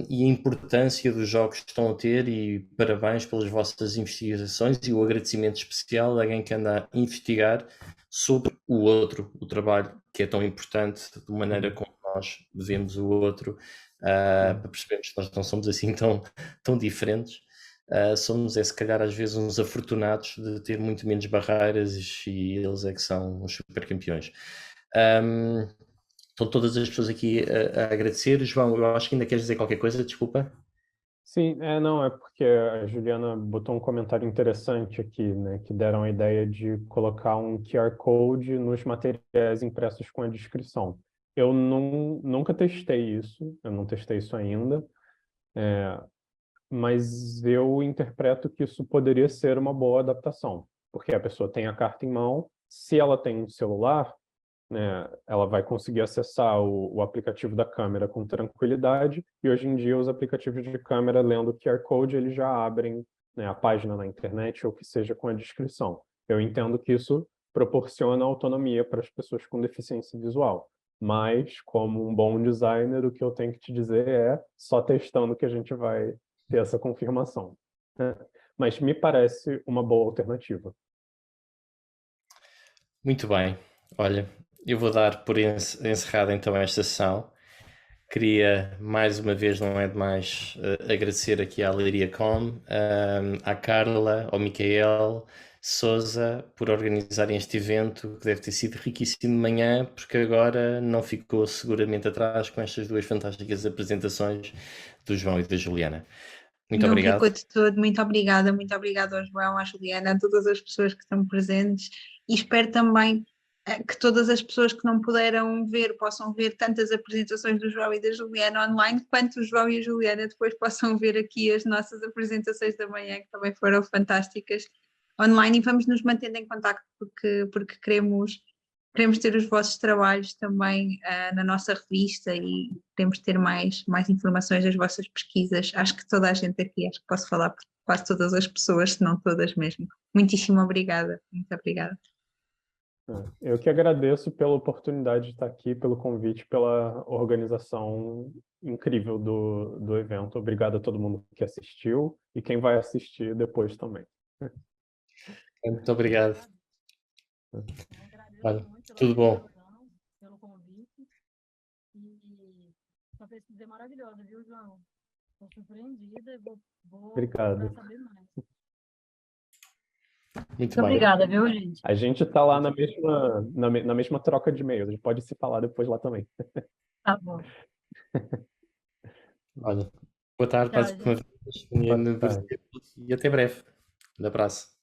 e a importância dos jogos que estão a ter, e parabéns pelas vossas investigações e o agradecimento especial a alguém que anda a investigar sobre o outro, o trabalho que é tão importante, de maneira como nós vemos o outro, para percebermos que nós não somos assim tão diferentes. Somos, se calhar, às vezes uns afortunados de ter muito menos barreiras e eles é que são os super campeões. Estão todas as pessoas aqui a agradecer. João, eu acho que ainda queres dizer qualquer coisa, desculpa. Sim, não, é porque a Juliana botou um comentário interessante aqui, né, que deram a ideia de colocar um QR Code nos materiais impressos com a descrição. Eu nunca testei isso, eu não testei isso ainda, mas eu interpreto que isso poderia ser uma boa adaptação, porque a pessoa tem a carta em mão, se ela tem um celular, né, ela vai conseguir acessar o aplicativo da câmera com tranquilidade, e hoje em dia os aplicativos de câmera, lendo o QR Code, eles já abrem, né, a página na internet ou que seja com a descrição. Eu entendo que isso proporciona autonomia para as pessoas com deficiência visual, mas como um bom designer, o que eu tenho que te dizer é só testando que a gente vai ter essa confirmação, né? Mas me parece uma boa alternativa. Muito bem. Olha, eu vou dar por encerrada então esta sessão. Queria mais uma vez, não é demais, agradecer aqui à Leiria Com, à Carla, ao Micael Souza por organizarem este evento, que deve ter sido riquíssimo de manhã, porque agora não ficou seguramente atrás com estas duas fantásticas apresentações do João e da Juliana. Muito Não obrigado. ficou de todo. Muito obrigada ao João, à Juliana, a todas as pessoas que estão presentes, e espero também que todas as pessoas que não puderam ver possam ver tanto as apresentações do João e da Juliana online, quanto o João e a Juliana depois possam ver aqui as nossas apresentações da manhã, que também foram fantásticas, online, e vamos nos mantendo em contacto porque queremos ter os vossos trabalhos também na nossa revista, e queremos ter mais informações das vossas pesquisas. Acho que toda a gente aqui, acho que posso falar por quase todas as pessoas, se não todas mesmo. Muitíssimo obrigada, muito obrigada. Eu que agradeço pela oportunidade de estar aqui, pelo convite, pela organização incrível do evento. Obrigado a todo mundo que assistiu e quem vai assistir depois também. Muito obrigado. Eu agradeço Olha, muito pela tudo bom. participação, pelo convite. E sua pesquisa é maravilhosa, viu, João? Estou surpreendida e vou Obrigado. procurar saber mais. Muito Muito bem. obrigada, viu, gente? A gente está lá na mesma troca de e-mails. A gente pode se falar depois lá também. Tá bom. Olha, boa tarde Tchau, mais uma gente. vez. E até breve. Um abraço.